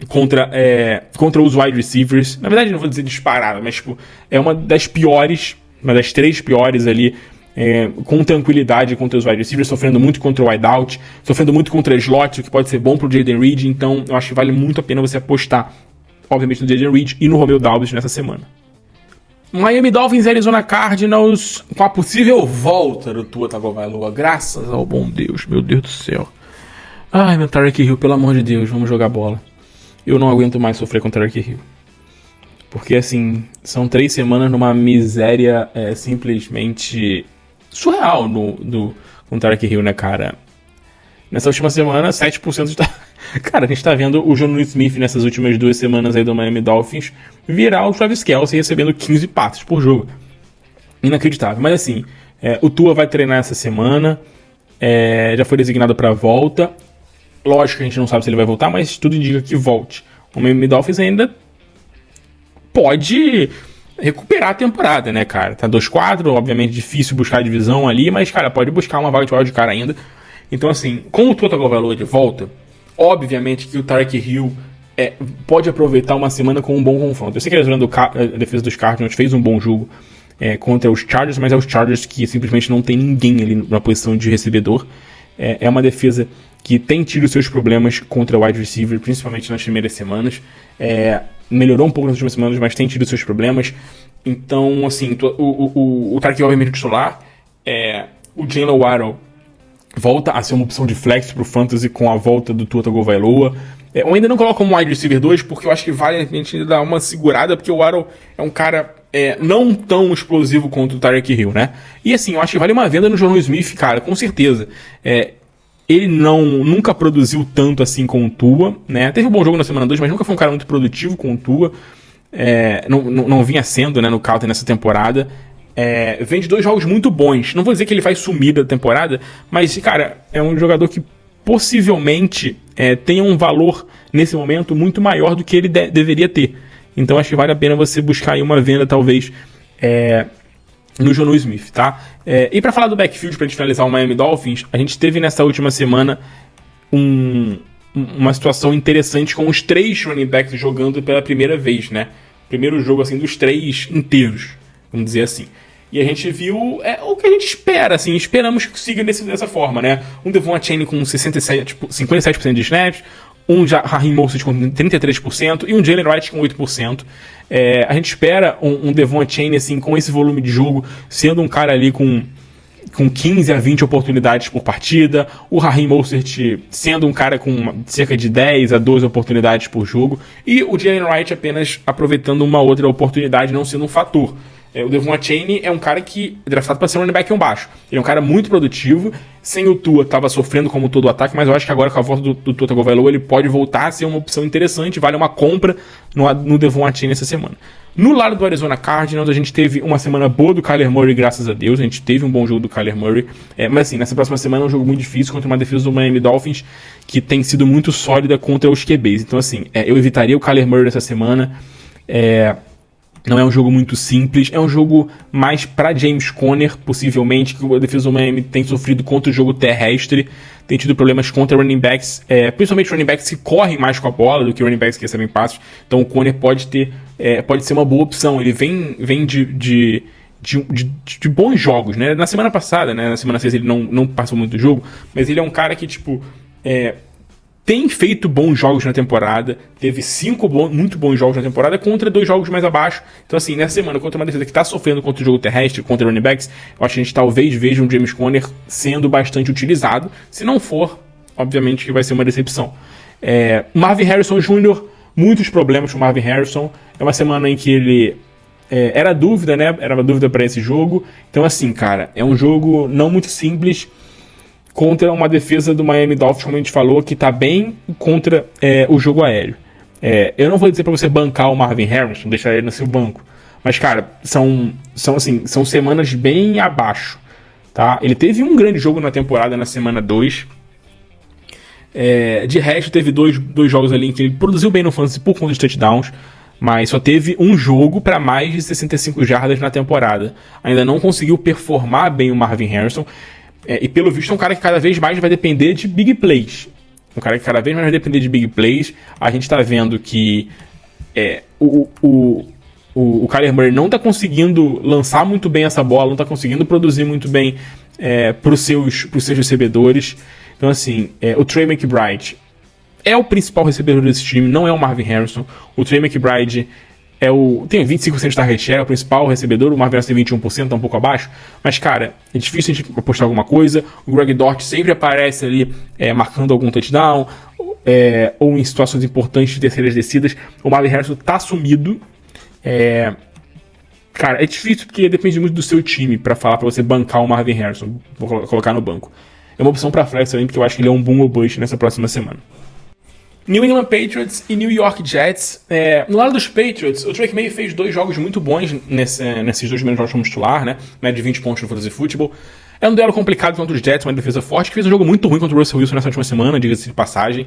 contra os wide receivers. Na verdade, não vou dizer disparada, mas tipo, é uma das piores, uma das 3 piores ali, com tranquilidade contra os wide receivers, sofrendo muito contra o wideout, sofrendo muito contra slot, o que pode ser bom pro Jaden Reed. Então eu acho que vale muito a pena você apostar, obviamente, no Jaden Reed e no Romeo Doubs nessa semana. Miami Dolphins e Arizona Cardinals com a possível volta do Tua Tagovailoa, graças ao bom Deus, meu Deus do céu. Ai, meu Tyreek Hill, pelo amor de Deus, vamos jogar bola. Eu não aguento mais sofrer com o Tyreek Hill. Porque assim, são 3 semanas numa miséria simplesmente surreal com o Tyreek Hill, né, cara? Nessa última semana, 7% de... Cara, a gente tá vendo o Jonnu Smith nessas últimas 2 semanas aí do Miami Dolphins virar o Travis Kelce recebendo 15 passes por jogo. Inacreditável. Mas assim, o Tua vai treinar essa semana, já foi designado pra volta. Lógico que a gente não sabe se ele vai voltar, mas tudo indica que volte. O Miami Dolphins ainda pode recuperar a temporada, né, cara? Tá 2-4, obviamente difícil buscar a divisão ali, mas, cara, pode buscar uma vaga de wild card ainda. Então, assim, com o Tua Tagovailoa de volta, obviamente que o Tyreek Hill pode aproveitar uma semana com um bom confronto. Eu sei que a defesa dos Cardinals fez um bom jogo contra os Chargers, mas é os Chargers que simplesmente não tem ninguém ali na posição de recebedor. É uma defesa que tem tido seus problemas contra o wide receiver, principalmente nas primeiras semanas. Melhorou um pouco nas últimas semanas, mas tem tido seus problemas. Então, assim, o Tyreek Hill obviamente é titular. O Jalen Waddle volta a ser uma opção de flex pro Fantasy com a volta do Tua Tagovailoa. Eu ainda não coloco como wide receiver 2, porque eu acho que vale a gente dar uma segurada, porque o Waddle é um cara não tão explosivo quanto o Tyreek Hill, né? E assim, eu acho que vale uma venda no Jonnu Smith, cara, com certeza. Ele nunca produziu tanto assim com o Tua, né? Teve um bom jogo na semana 2, mas nunca foi um cara muito produtivo com o Tua. Não vinha sendo, né, no Cowboys nessa temporada. Vem de 2 jogos muito bons. Não vou dizer que ele vai sumir da temporada, mas, cara, é um jogador que possivelmente tenha um valor nesse momento muito maior do que ele deveria ter. Então acho que vale a pena você buscar aí uma venda, talvez, no Jonnu Smith, tá? E para falar do backfield, pra gente finalizar o Miami Dolphins, a gente teve nessa última semana uma situação interessante com os 3 running backs jogando pela primeira vez, né? Primeiro jogo, assim, dos 3 inteiros, vamos dizer assim. E a gente viu o que a gente espera, assim, esperamos que siga dessa forma, né? Um Devon Achane com 57% de snaps, um Raheem Mostert com 33% e um Jalen Wright com 8%. A gente espera um Devon Achane, assim, com esse volume de jogo, sendo um cara ali com 15 a 20 oportunidades por partida, o Raheem Mostert sendo um cara com cerca de 10 a 12 oportunidades por jogo, e o Jalen Wright apenas aproveitando uma outra oportunidade, não sendo um fator. O Devon Achane é um cara que é draftado para ser um running back baixo. Ele é um cara muito produtivo. Sem o Tua, estava sofrendo como todo o ataque, mas eu acho que agora com a volta do Tua Tagovailoa ele pode voltar a ser uma opção interessante. Vale uma compra no Devon Achane essa semana. No lado do Arizona Cardinals, a gente teve uma semana boa do Kyler Murray, graças a Deus. A gente teve um bom jogo do Kyler Murray. Mas assim, nessa próxima semana é um jogo muito difícil contra uma defesa do Miami Dolphins que tem sido muito sólida contra os QBs. Então assim, eu evitaria o Kyler Murray essa semana. Não é um jogo muito simples, é um jogo mais para James Conner, possivelmente, que a defesa do Miami tem sofrido contra o jogo terrestre, tem tido problemas contra running backs, principalmente running backs que correm mais com a bola do que running backs que recebem passos. Então o Conner pode ser uma boa opção. Ele vem de bons jogos, né? Na semana passada, né? Na semana 6 ele não passou muito do jogo, mas ele é um cara que, tem feito bons jogos na temporada, teve 5 muito bons jogos na temporada contra 2 jogos mais abaixo. Então assim, nessa semana, contra uma defesa que está sofrendo contra o jogo terrestre, contra running backs, eu acho que a gente talvez veja um James Conner sendo bastante utilizado. Se não for, obviamente que vai ser uma decepção. Marvin Harrison Jr., muitos problemas com o Marvin Harrison. É uma semana em que ele era dúvida, né? Era uma dúvida para esse jogo. Então assim, cara, é um jogo não muito simples contra uma defesa do Miami Dolphins, como a gente falou, que tá bem contra o jogo aéreo. Eu não vou dizer pra você bancar o Marvin Harrison, deixar ele no seu banco, mas, cara, são semanas bem abaixo, tá? Ele teve um grande jogo na temporada na semana 2. De resto, teve dois jogos ali em que ele produziu bem no fantasy por conta de touchdowns, mas só teve um jogo para mais de 65 jardas na temporada. Ainda não conseguiu performar bem o Marvin Harrison. E pelo visto é um cara que cada vez mais vai depender de big plays. Um cara que cada vez mais vai depender de big plays. A gente tá vendo que o Kyler Murray não tá conseguindo lançar muito bem essa bola, não tá conseguindo produzir muito bem pros seus recebedores. Então assim, o Trey McBride é o principal recebedor desse time, não é o Marvin Harrison. O Trey McBride tem 25% de target share, é o principal recebedor. O Marvin Harrison tem 21%, tá um pouco abaixo. Mas, cara, é difícil a gente apostar alguma coisa. O Greg Dort sempre aparece ali marcando algum touchdown, ou em situações importantes de terceiras descidas. O Marvin Harrison tá sumido. Cara, é difícil porque depende muito do seu time pra falar pra você bancar o Marvin Harrison, vou colocar no banco. É uma opção pra flex também, porque eu acho que ele é um boom ou bust nessa próxima semana. New England Patriots e New York Jets. No lado dos Patriots, o Drake May fez 2 jogos muito bons nesses 2 primeiros jogos como titular, né? Média de 20 pontos no Fantasy Football. É um duelo complicado contra os Jets, uma defesa forte, que fez um jogo muito ruim contra o Russell Wilson nessa última semana, diga-se de passagem.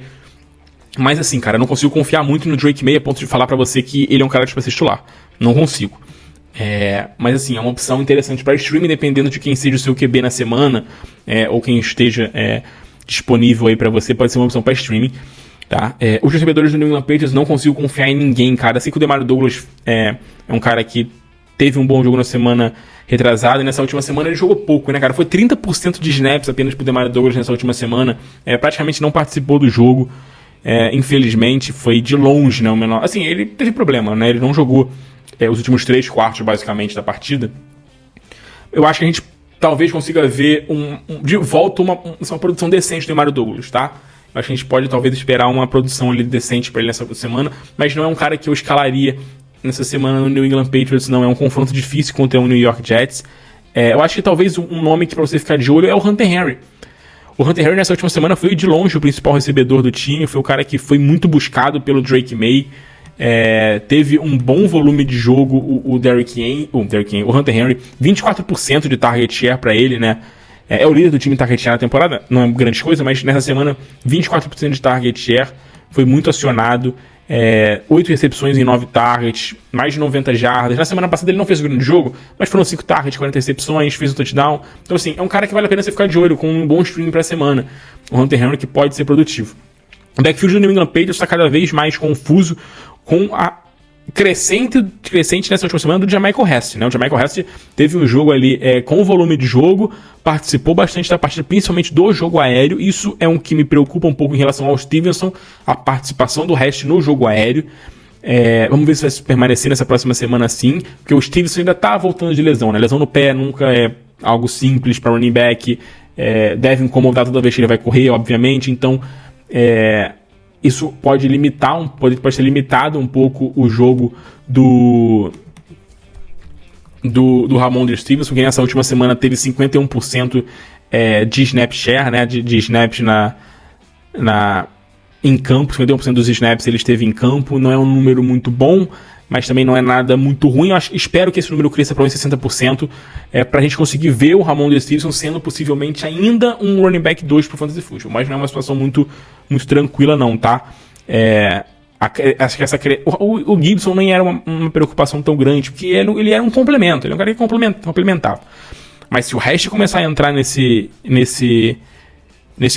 Mas assim, cara, eu não consigo confiar muito no Drake May a ponto de falar pra você que ele é um cara que vai ser titular. Não consigo. Mas assim, é uma opção interessante para streaming, dependendo de quem seja o seu QB na semana, ou quem esteja disponível aí pra você, pode ser uma opção para streaming. Tá? Os recebedores do New England Patriots, não consigo confiar em ninguém, cara. Sei que o Demario Douglas é um cara que teve um bom jogo na semana retrasada, e nessa última semana ele jogou pouco, né, cara? Foi 30% de snaps apenas pro Demario Douglas nessa última semana. Praticamente não participou do jogo. Infelizmente, foi de longe, né, o menor. Assim, ele teve problema, né? Ele não jogou os últimos 3 quartos, basicamente, da partida. Eu acho que a gente talvez consiga ver de volta uma produção decente do Demario Douglas, tá? Acho que a gente pode talvez esperar uma produção ali decente para ele nessa semana, mas não é um cara que eu escalaria nessa semana no New England Patriots, não. É um confronto difícil contra o New York Jets. Eu acho que talvez um nome que para você ficar de olho é o Hunter Henry. O Hunter Henry nessa última semana foi de longe o principal recebedor do time, foi o cara que foi muito buscado pelo Drake May. Teve um bom volume de jogo o Hunter Henry, 24% de target share para ele, né? É o líder do time em target share na temporada, não é grande coisa, mas nessa semana 24% de target share, foi muito acionado, 8 recepções em 9 targets, mais de 90 jardas. Na semana passada ele não fez um grande jogo, mas foram 5 targets, 40 recepções, fez um touchdown. Então assim, é um cara que vale a pena você ficar de olho, com um bom stream pra semana. O Hunter Henry que pode ser produtivo. O backfield do New England Patriots está cada vez mais confuso com crescente nessa última semana do Jermichael Hasty, né? O Jermichael Hasty teve um jogo ali com volume de jogo, participou bastante da partida, principalmente do jogo aéreo. Isso é um que me preocupa um pouco em relação ao Stevenson, a participação do Hasty no jogo aéreo. Vamos ver se vai permanecer nessa próxima semana assim, porque o Stevenson ainda tá voltando de lesão, né? Lesão no pé nunca é algo simples para running back, deve incomodar toda vez que ele vai correr, obviamente, então isso pode limitar, pode ser limitado um pouco o jogo do Rhamondre Stevenson, que nessa última semana teve 51% de snap share, né, de snaps em campo, 51% dos snaps ele esteve em campo. Não é um número muito bom, mas também não é nada muito ruim. Espero que esse número cresça para uns 60%, para a gente conseguir ver o Rhamondre Stevenson sendo possivelmente ainda um running back 2 para o Fantasy Football, mas não é uma situação muito, muito tranquila não, tá? Acho que o Gibson nem era uma preocupação tão grande, porque ele era um complemento, ele é um cara que complementava. Mas se o resto começar a entrar nesse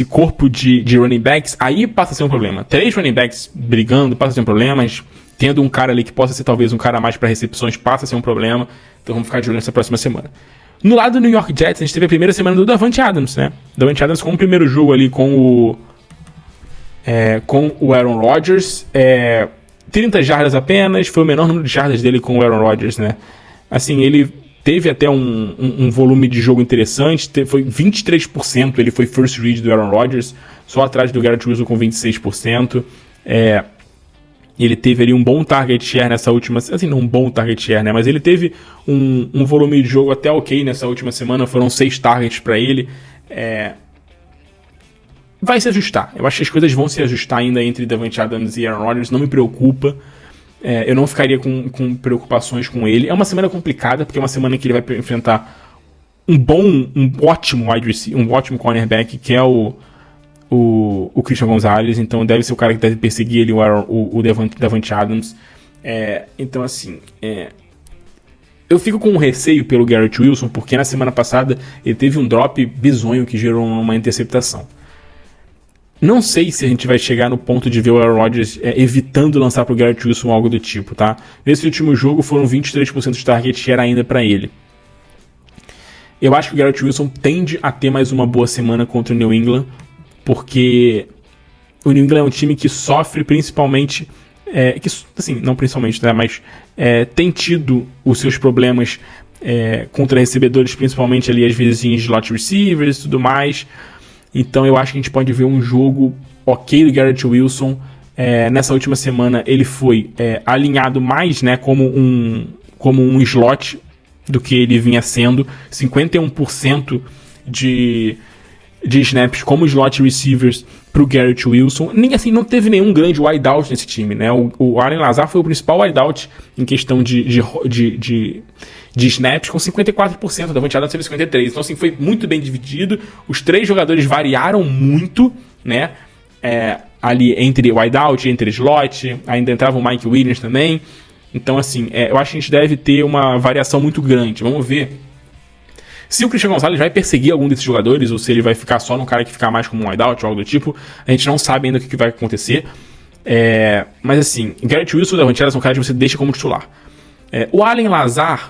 corpo de running backs, aí passa a ser um problema. 3 running backs brigando passa a ser um problema, mas tendo um cara ali que possa ser talvez um cara a mais para recepções passa a ser um problema. Então vamos ficar de olho nessa próxima semana. No lado do New York Jets, a gente teve a primeira semana do Davante Adams, né? Davante Adams com o primeiro jogo ali com o Aaron Rodgers, 30 jardas apenas, foi o menor número de jardas dele com o Aaron Rodgers, né? Assim, ele teve até um volume de jogo interessante, foi 23%, ele foi first read do Aaron Rodgers, só atrás do Garrett Wilson com 26%. Ele teve ali um bom target share nessa última, assim, não um bom target share, né? Mas ele teve um volume de jogo até ok nessa última semana, foram 6 targets para ele. Vai se ajustar, eu acho que as coisas vão se ajustar ainda entre Davante Adams e Aaron Rodgers, não me preocupa. Eu não ficaria com preocupações com ele. É uma semana complicada, porque é uma semana que ele vai enfrentar um ótimo wide receiver, um ótimo cornerback, que é o Christian Gonzalez. Então deve ser o cara que deve perseguir ele, o Davante Adams. Então assim, eu fico com um receio pelo Garrett Wilson, porque na semana passada ele teve um drop bizonho que gerou uma interceptação. Não sei se a gente vai chegar no ponto de ver o Aaron Rodgers evitando lançar para o Garrett Wilson algo do tipo, tá? Nesse último jogo foram 23% de target share ainda para ele. Eu acho que o Garrett Wilson tende a ter mais uma boa semana contra o New England, porque o New England é um time que sofre principalmente, assim, não principalmente, né, mas tem tido os seus problemas contra recebedores, principalmente ali às vezes em slot receivers e tudo mais. Então eu acho que a gente pode ver um jogo ok do Garrett Wilson. Nessa última semana ele foi alinhado mais, né, como um slot do que ele vinha sendo. 51% de snaps como slot receivers para o Garrett Wilson. Assim, não teve nenhum grande wideout nesse time, né? O Allen Lazard foi o principal wideout em questão de snaps, com 54%, da Davante Adams teve 53%. Então, assim, foi muito bem dividido. Os 3 jogadores variaram muito, né? Ali entre wideout, entre slot, ainda entrava o Mike Williams também. Então, assim, eu acho que a gente deve ter uma variação muito grande. Vamos ver se o Christian Gonzalez vai perseguir algum desses jogadores, ou se ele vai ficar só num cara que ficar mais como um wideout ou algo do tipo. A gente não sabe ainda o que vai acontecer. Mas, assim, Garrett Wilson e Davante Adams são caras que você deixa como titular. O Allen Lazard,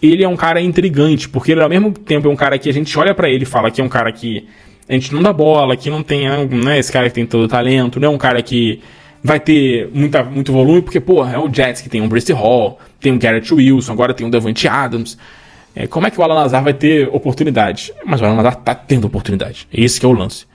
ele é um cara intrigante, porque ele ao mesmo tempo é um cara que a gente olha pra ele e fala que é um cara que a gente não dá bola, que não tem, né, esse cara que tem todo o talento, não é um cara que vai ter muito volume, porque, porra, é o Jets que tem um Breece Hall, tem um Garrett Wilson, agora tem um Davante Adams. Como é que o Allen Lazard vai ter oportunidade? Mas o Allen Lazard tá tendo oportunidade, esse que é o lance.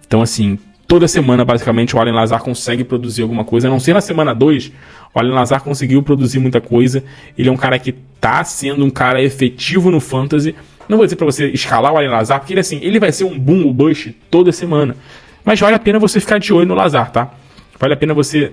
Então, assim, toda semana, basicamente, o Allen Lazard consegue produzir alguma coisa, a não ser na semana 2, o Allen Lazard conseguiu produzir muita coisa. Ele é um cara que tá sendo um cara efetivo no Fantasy. Não vou dizer pra você escalar o Allen Lazard, porque ele vai ser um boom ou bust toda semana. Mas vale a pena você ficar de olho no Lazard, tá? Vale a pena você,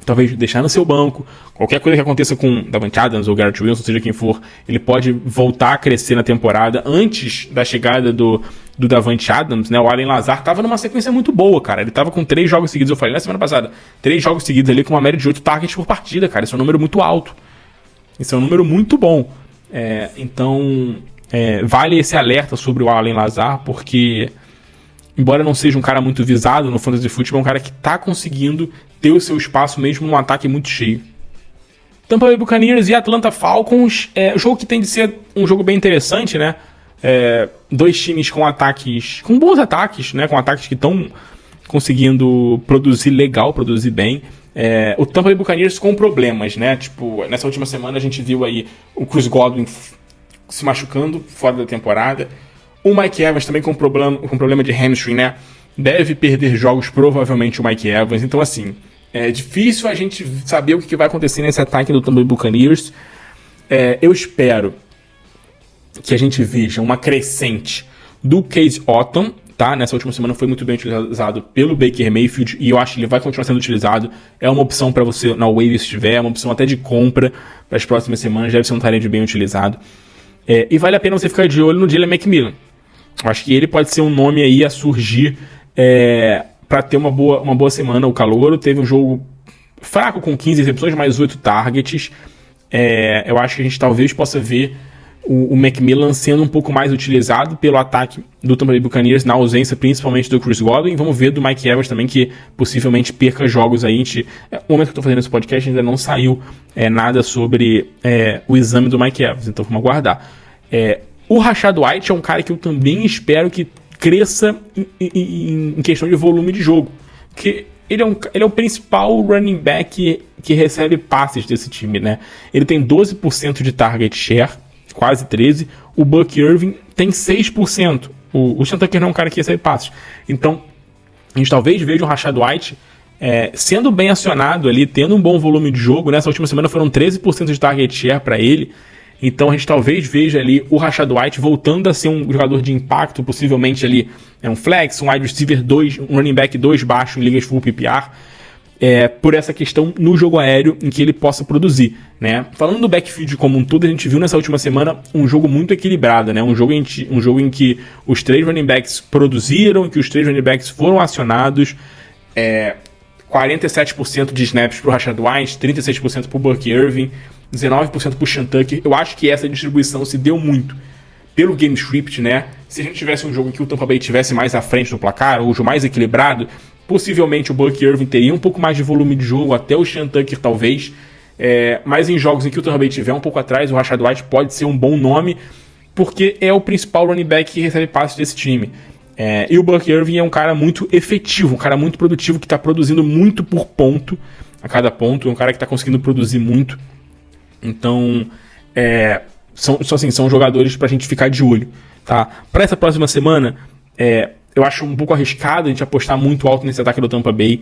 talvez, deixar no seu banco. Qualquer coisa que aconteça com Davante Adams ou Garrett Wilson, seja quem for, ele pode voltar a crescer na temporada. Antes da chegada do Davante Adams, né, o Allen Lazard tava numa sequência muito boa, cara. Ele tava com 3 jogos seguidos, eu falei na semana passada, 3 jogos seguidos ali com uma média de 8 targets por partida, cara. Isso é um número muito alto. Isso é um número muito bom. Então, vale esse alerta sobre o Allen Lazard, porque, embora não seja um cara muito visado no Fantasy Football, é um cara que tá conseguindo ter o seu espaço mesmo num ataque muito cheio. Tampa Bay Buccaneers e Atlanta Falcons, o jogo que tem de ser um jogo bem interessante, né? Dois times com ataques, com bons ataques, né? Com ataques que estão conseguindo produzir legal, produzir bem. O Tampa Bay Buccaneers com problemas, né? Tipo, nessa última semana a gente viu aí o Chris Godwin se machucando fora da temporada. O Mike Evans também com problema de hamstring, né? Deve perder jogos, provavelmente, o Mike Evans. Então, assim, é difícil a gente saber o que vai acontecer nesse ataque do Tampa Bay Buccaneers. Eu espero que a gente veja uma crescente do Case Otton, tá? Nessa última semana foi muito bem utilizado pelo Baker Mayfield e eu acho que ele vai continuar sendo utilizado. É uma opção para você na waiver se tiver, é uma opção até de compra para as próximas semanas, deve ser um talento bem utilizado. E vale a pena você ficar de olho no Jalen McMillan. Eu acho que ele pode ser um nome aí a surgir para ter uma boa semana. O calouro teve um jogo fraco com 15 recepções, mais 8 targets. Eu acho que a gente talvez possa ver o McMillan sendo um pouco mais utilizado pelo ataque do Tampa Bay Buccaneers, na ausência principalmente do Chris Godwin. Vamos ver do Mike Evans também, que possivelmente perca jogos aí. No momento que eu estou fazendo esse podcast ainda não saiu nada sobre o exame do Mike Evans, então vamos aguardar. O Rachaad White é um cara que eu também espero que cresça em questão de volume de jogo, porque ele é o principal running back que recebe passes desse time, né? Ele tem 12% de target share, quase 13%. O Buck Irving tem 6%. O Sean Tucker não é um cara que recebe passes. Então, a gente talvez veja o Rachaad White sendo bem acionado ali, tendo um bom volume de jogo. Nessa última semana foram 13% de target share para ele. Então a gente talvez veja ali o Rachaad White voltando a ser um jogador de impacto, possivelmente ali um flex, um wide receiver 2, um running back 2 baixo em ligas full PPR, por essa questão no jogo aéreo em que ele possa produzir, né? Falando do backfield como um todo, a gente viu nessa última semana um jogo muito equilibrado, né? Um jogo em que os 3 running backs produziram, que os 3 running backs foram acionados, 47% de snaps para o Rachaad White, 36% para o Buck Irving, 19% para o Sean Tucker. Eu acho que essa distribuição se deu muito pelo game script, né? Se a gente tivesse um jogo em que o Tampa Bay estivesse mais à frente do placar, ou mais equilibrado, possivelmente o Buck Irving teria um pouco mais de volume de jogo, até o Sean Tucker talvez. Mas em jogos em que o Tampa Bay estiver um pouco atrás, o Rachaad White pode ser um bom nome, porque é o principal running back que recebe passes desse time. E o Buck Irving é um cara muito efetivo, um cara muito produtivo, que está produzindo muito por ponto, a cada ponto, é um cara que está conseguindo produzir muito. Então, são jogadores pra gente ficar de olho, tá? Pra essa próxima semana, eu acho um pouco arriscado a gente apostar muito alto nesse ataque do Tampa Bay,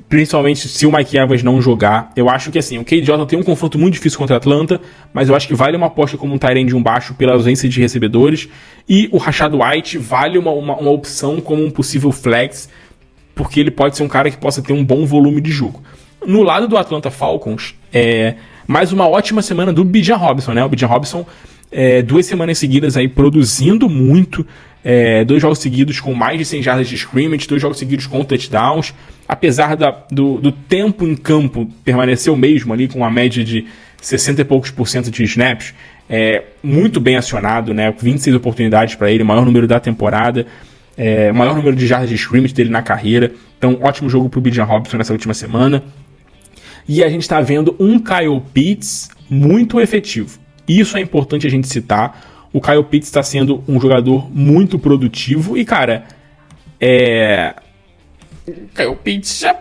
principalmente se o Mike Evans não jogar. Eu acho que assim, o Cade Otton tem um confronto muito difícil contra a Atlanta, mas eu acho que vale uma aposta como um tight end de um baixo pela ausência de recebedores, e o Rachaad White vale uma opção como um possível flex, porque ele pode ser um cara que possa ter um bom volume de jogo. No lado do Atlanta Falcons, mais uma ótima semana do Bijan Robinson, né? O Bijan Robinson, 2 semanas seguidas aí produzindo muito, 2 jogos seguidos com mais de 100 jardas de scrimmage, 2 jogos seguidos com touchdowns, apesar do tempo em campo permanecer o mesmo ali, com uma média de 60 e poucos % de snaps, muito bem acionado, né? 26 oportunidades para ele, maior número da temporada, maior número de jardas de scrimmage dele na carreira. Então, ótimo jogo pro Bijan Robinson nessa última semana. E a gente está vendo um Kyle Pitts muito efetivo. Isso é importante a gente citar. O Kyle Pitts está sendo um jogador muito produtivo. E, cara, o Kyle Pitts já é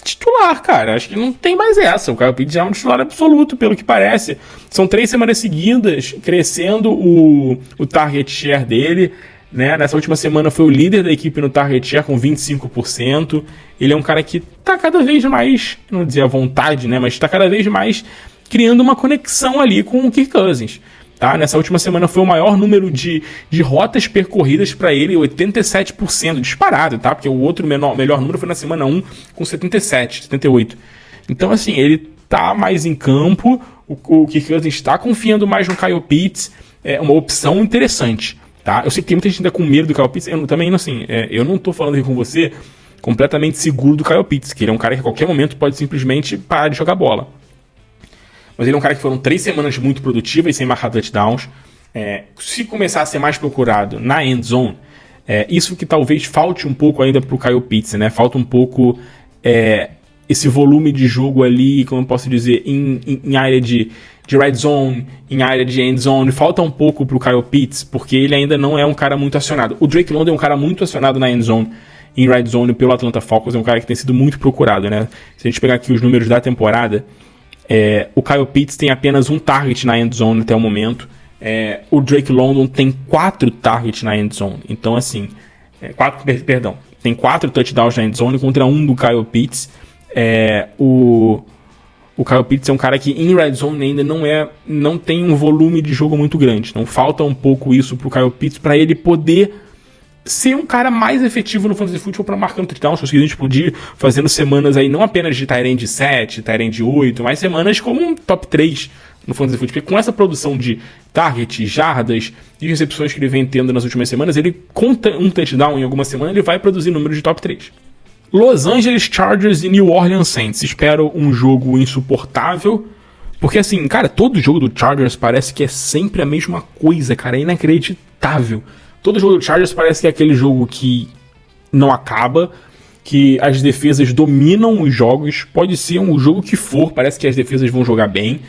titular, cara. Acho que não tem mais essa. O Kyle Pitts já é um titular absoluto, pelo que parece. São 3 semanas seguidas crescendo o target share dele, né? Nessa última semana foi o líder da equipe no target share com 25%. Ele é um cara que está cada vez mais, não dizer à vontade, né? Mas está cada vez mais criando uma conexão ali com o Kirk Cousins. Tá? Nessa última semana foi o maior número de rotas percorridas para ele, 87%, disparado, tá? Porque o outro melhor número foi na semana 1 com 78%. Então, assim, ele tá mais em campo, o Kirk Cousins está confiando mais no Kyle Pitts, é uma opção interessante. Tá? Eu sei que tem muita gente ainda com medo do Kyle Pitts. Eu também, assim, eu não tô falando aqui com você completamente seguro do Kyle Pitts, que ele é um cara que a qualquer momento pode simplesmente parar de jogar bola. Mas ele é um cara que foram 3 semanas muito produtivas, sem marcar touchdowns. Se começar a ser mais procurado na end zone, isso que talvez falte um pouco ainda pro Kyle Pitts, né? Falta um pouco esse volume de jogo ali, como eu posso dizer, em área de red zone, em área de end zone. Falta um pouco pro Kyle Pitts, porque ele ainda não é um cara muito acionado. O Drake London é um cara muito acionado na end zone, em red zone pelo Atlanta Falcons, é um cara que tem sido muito procurado, né? Se a gente pegar aqui os números da temporada, o Kyle Pitts tem apenas um target na end zone até o momento. O Drake London tem 4 targets na end zone. Então, assim, tem 4 touchdowns na end zone contra um do Kyle Pitts. O Kyle Pitts é um cara que em red zone ainda não tem um volume de jogo muito grande. Então falta um pouco isso pro Kyle Pitts para ele poder ser um cara mais efetivo no fantasy football para marcando touchdowns, conseguindo explodir, fazendo semanas aí não apenas de tight end 7, tight end 8, mas semanas como um top 3 no fantasy football. Porque com essa produção de target, jardas e recepções que ele vem tendo nas últimas semanas, ele conta um touchdown em alguma semana, ele vai produzir números de top 3. Los Angeles Chargers e New Orleans Saints. Espero um jogo insuportável, porque assim, cara, todo jogo do Chargers parece que é sempre a mesma coisa, cara, é inacreditável. Todo jogo do Chargers parece que é aquele jogo que não acaba, que as defesas dominam os jogos, pode ser um jogo que for, parece que as defesas vão jogar bem,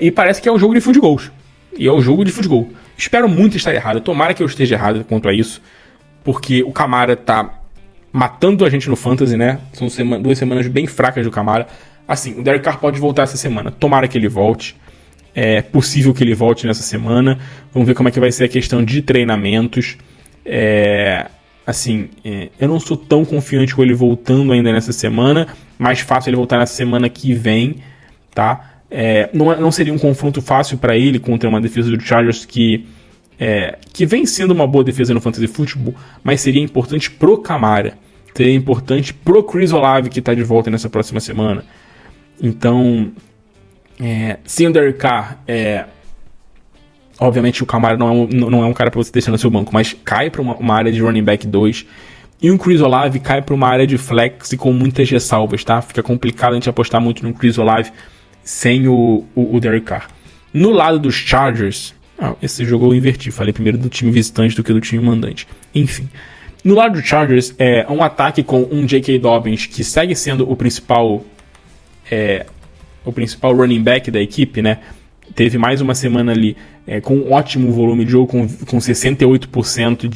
e parece que é um jogo de field goals, e é um jogo de field goal. Espero muito estar errado, tomara que eu esteja errado quanto a isso, porque o Kamara tá matando a gente no Fantasy, né? São 2 semanas bem fracas do Kamara. Assim, o Derek Carr pode voltar essa semana. Tomara que ele volte. É possível que ele volte nessa semana. Vamos ver como é que vai ser a questão de treinamentos. Eu não sou tão confiante com ele voltando ainda nessa semana. Mais fácil ele voltar na semana que vem, tá? Não seria um confronto fácil para ele contra uma defesa do Chargers que vem sendo uma boa defesa no Fantasy Football, mas seria importante pro Kamara, seria importante pro Chris Olave, que tá de volta nessa próxima semana. Então, sem o Derek Carr, obviamente o Kamara não é um cara para você deixar no seu banco, mas cai para uma área de running back 2, e o Chris Olave cai para uma área de flex e com muitas ressalvas, tá? Fica complicado a gente apostar muito no Chris Olave sem o Derek Carr. No lado dos Chargers, esse jogo eu inverti, falei primeiro do time visitante do que do time mandante. Enfim, no lado do Chargers, um ataque com um J.K. Dobbins, que segue sendo o principal running back da equipe, né? Teve mais uma semana ali com um ótimo volume de jogo, com 68%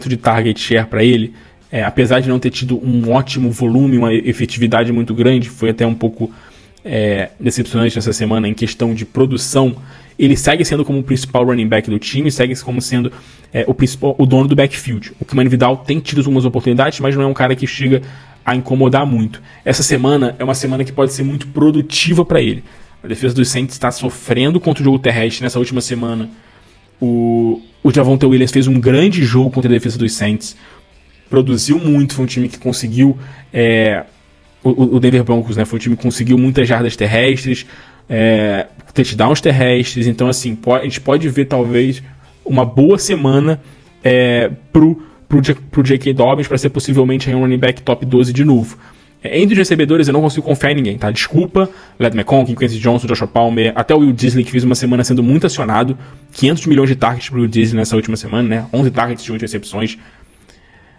de target share para ele. Apesar de não ter tido um ótimo volume, uma efetividade muito grande, foi até um pouco decepcionante essa semana em questão de produção. Ele segue sendo como o principal running back do time, segue como sendo o dono do backfield. O Kimani Vidal tem tido algumas oportunidades, mas não é um cara que chega a incomodar muito. Essa semana é uma semana que pode ser muito produtiva para ele. A defesa dos Saints está sofrendo contra o jogo terrestre nessa última semana. O Javonte Williams fez um grande jogo contra a defesa dos Saints, produziu muito, foi um time que conseguiu... O Denver Broncos, né, foi um time que conseguiu muitas jardas terrestres, touchdowns terrestres. Então, assim, a gente pode ver talvez uma boa semana pro J.K. Dobbins para ser possivelmente um running back top 12 de novo. Entre os recebedores eu não consigo confiar em ninguém, tá? Desculpa, Led McConkey, Quincy Johnson, Joshua Palmer, até o Will Disley, que fez uma semana sendo muito acionado. 500 milhões de targets pro Will Disley nessa última semana, né? 11 targets de 8 recepções.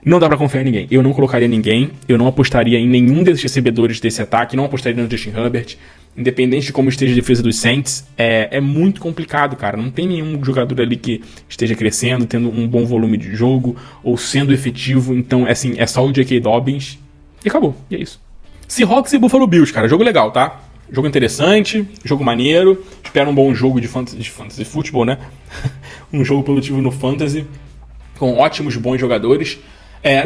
Não dá pra confiar em ninguém. Eu não colocaria ninguém. Eu não apostaria em nenhum desses recebedores desse ataque. Não apostaria no Justin Herbert. Independente de como esteja a defesa dos Saints, é muito complicado, cara. Não tem nenhum jogador ali que esteja crescendo, tendo um bom volume de jogo, ou sendo efetivo. Então, assim, é só o J.K. Dobbins e acabou. E é isso. Seahawks e Buffalo Bills, cara. Jogo legal, tá? Jogo interessante, jogo maneiro. Espero um bom jogo de fantasy football, né? Um jogo produtivo no fantasy, com ótimos, bons jogadores.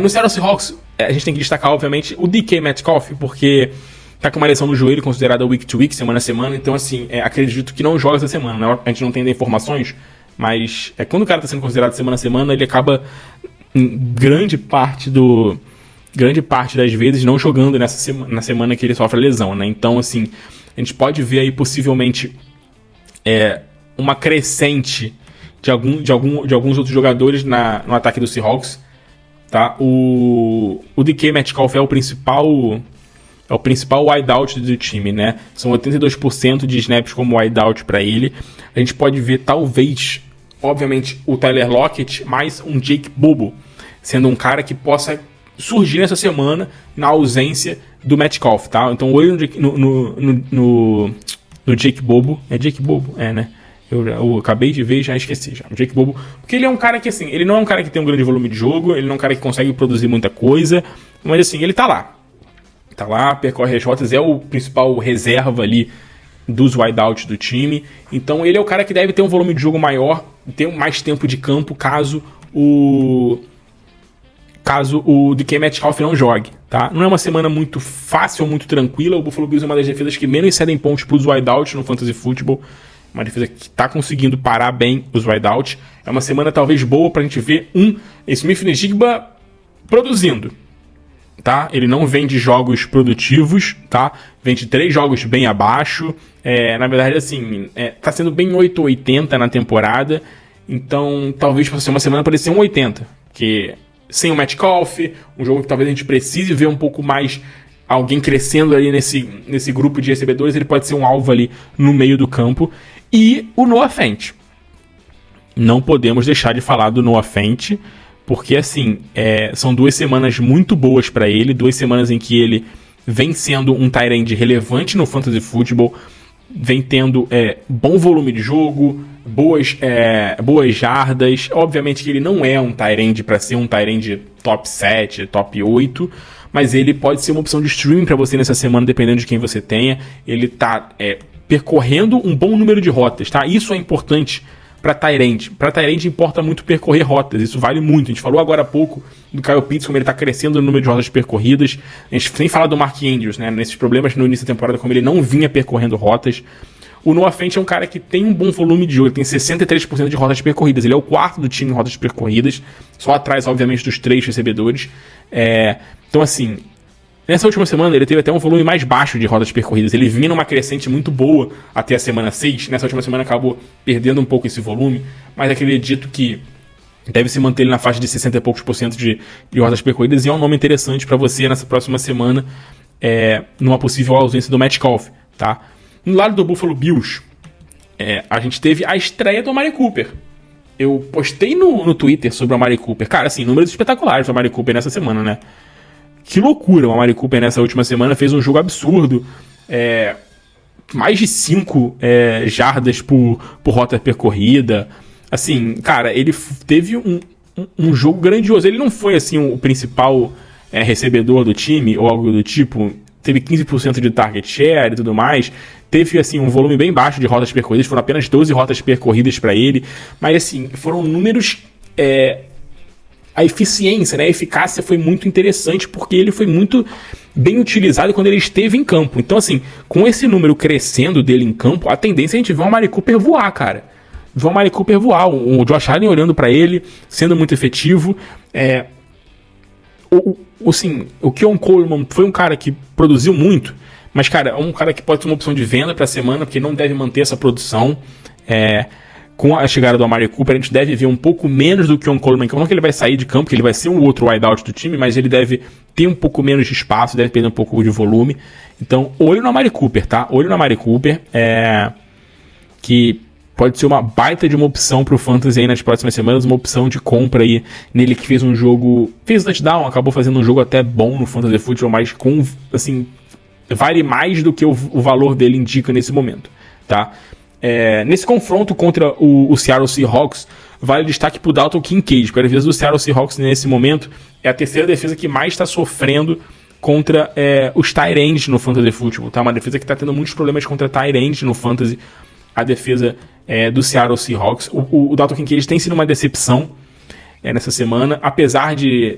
No Seattle Seahawks, a gente tem que destacar, obviamente, o DK Metcalf, porque tá com uma lesão no joelho, considerada week to week, semana a semana. Então, assim, acredito que não joga essa semana, né? A gente não tem ainda informações, mas quando o cara tá sendo considerado semana a semana, ele acaba, em grande parte das vezes, não jogando na semana que ele sofre a lesão, né? Então, assim, a gente pode ver aí, possivelmente, uma crescente de alguns outros jogadores no ataque do Seahawks. Tá? O DK Metcalf é o principal wideout do time, né? São 82% de snaps como wideout para ele. A gente pode ver, talvez, obviamente, o Tyler Lockett mais um Jake Bobo, sendo um cara que possa surgir nessa semana na ausência do Metcalf, tá? Então olho no Jake Bobo. É Jake Bobo? É, né? Eu acabei de ver e já esqueci já. O Jake Bobo. Porque ele é um cara que, assim, ele não é um cara que tem um grande volume de jogo, ele não é um cara que consegue produzir muita coisa, mas, assim, ele tá lá. Tá lá, percorre as rotas, é o principal reserva ali dos wideouts do time. Então ele é o cara que deve ter um volume de jogo maior, ter mais tempo de campo caso o DK Metcalf não jogue, tá? Não é uma semana muito fácil ou muito tranquila. O Buffalo Bills é uma das defesas que menos cedem pontos para os wideouts no Fantasy Football. Uma defesa que está conseguindo parar bem os wideouts. É uma semana talvez boa para a gente ver esse Smith-Njigba produzindo, tá? Ele não vem de jogos produtivos, tá? Vem de 3 jogos bem abaixo. Na verdade, assim, tá sendo bem 8,80 na temporada. Então, talvez possa ser uma semana para ele ser 1,80. Que sem o Metcalf, um jogo que talvez a gente precise ver um pouco mais alguém crescendo ali nesse grupo de recebedores, ele pode ser um alvo ali no meio do campo. E o Noah Fant. Não podemos deixar de falar do Noah Fant, porque assim, são 2 semanas muito boas para ele, 2 semanas em que ele vem sendo um tight end relevante no Fantasy Football, vem tendo bom volume de jogo, boas jardas. Obviamente que ele não é um tight end para ser um tight end top 7, top 8, mas ele pode ser uma opção de streaming para você nessa semana, dependendo de quem você tenha. Ele tá percorrendo um bom número de rotas, tá? Isso é importante para tight end. Para tight end importa muito percorrer rotas, isso vale muito. A gente falou agora há pouco do Kyle Pitts, como ele está crescendo no número de rotas percorridas. A gente sem falar do Mark Andrews, né? Nesses problemas no início da temporada, como ele não vinha percorrendo rotas. O Noah Fant é um cara que tem um bom volume de jogo, ele tem 63% de rotas percorridas, ele é o 4º do time em rotas percorridas, só atrás, obviamente, dos 3 recebedores. Então, assim, nessa última semana ele teve até um volume mais baixo de rotas percorridas, ele vinha numa crescente muito boa até a semana 6, nessa última semana acabou perdendo um pouco esse volume, mas acredito que deve se manter ele na faixa de 60 e poucos % de rotas percorridas, e é um nome interessante para você nessa próxima semana, numa possível ausência do Metcalf, tá? No lado do Buffalo Bills, a gente teve a estreia do Amari Cooper. Eu postei no Twitter sobre o Amari Cooper. Cara, assim, números espetaculares do Amari Cooper nessa semana, né? Que loucura, o Amari Cooper nessa última semana fez um jogo absurdo. Mais de 5 jardas por rota percorrida. Assim, cara, ele teve um jogo grandioso. Ele não foi, assim, o principal recebedor do time ou algo do tipo. Teve 15% de target share e tudo mais. Teve, assim, um volume bem baixo de rotas percorridas. Foram apenas 12 rotas percorridas para ele. Mas, assim, foram números... A eficiência, né? A eficácia foi muito interessante, porque ele foi muito bem utilizado quando ele esteve em campo. Então, assim, com esse número crescendo dele em campo, a tendência é a gente ver o Amari Cooper voar, cara. Ver o Amari Cooper voar. O Josh Allen olhando para ele, sendo muito efetivo. O Keon Coleman foi um cara que produziu muito, mas, cara, é um cara que pode ser uma opção de venda para a semana, porque não deve manter essa produção. Com a chegada do Amari Cooper, a gente deve ver um pouco menos do que o Keon Coleman. Não que ele vai sair de campo, que ele vai ser um outro wideout do time, mas ele deve ter um pouco menos de espaço, deve perder um pouco de volume. Então, olho no Amari Cooper, tá? Olho no Amari Cooper, que pode ser uma baita de uma opção pro Fantasy aí nas próximas semanas, uma opção de compra aí nele, que fez um jogo, fez touchdown, acabou fazendo um jogo até bom no Fantasy Football, mas com, assim, vale mais do que o valor dele indica nesse momento, tá? Nesse confronto contra o Seattle Seahawks, vale destaque para o Dalton Kincaid, porque a defesa do Seattle Seahawks nesse momento é a terceira defesa que mais está sofrendo contra os tight ends no Fantasy Football, tá? Uma defesa que está tendo muitos problemas contra tight ends no Fantasy, a defesa do Seattle Seahawks. O Dalton Kincaid tem sido uma decepção nessa semana, apesar de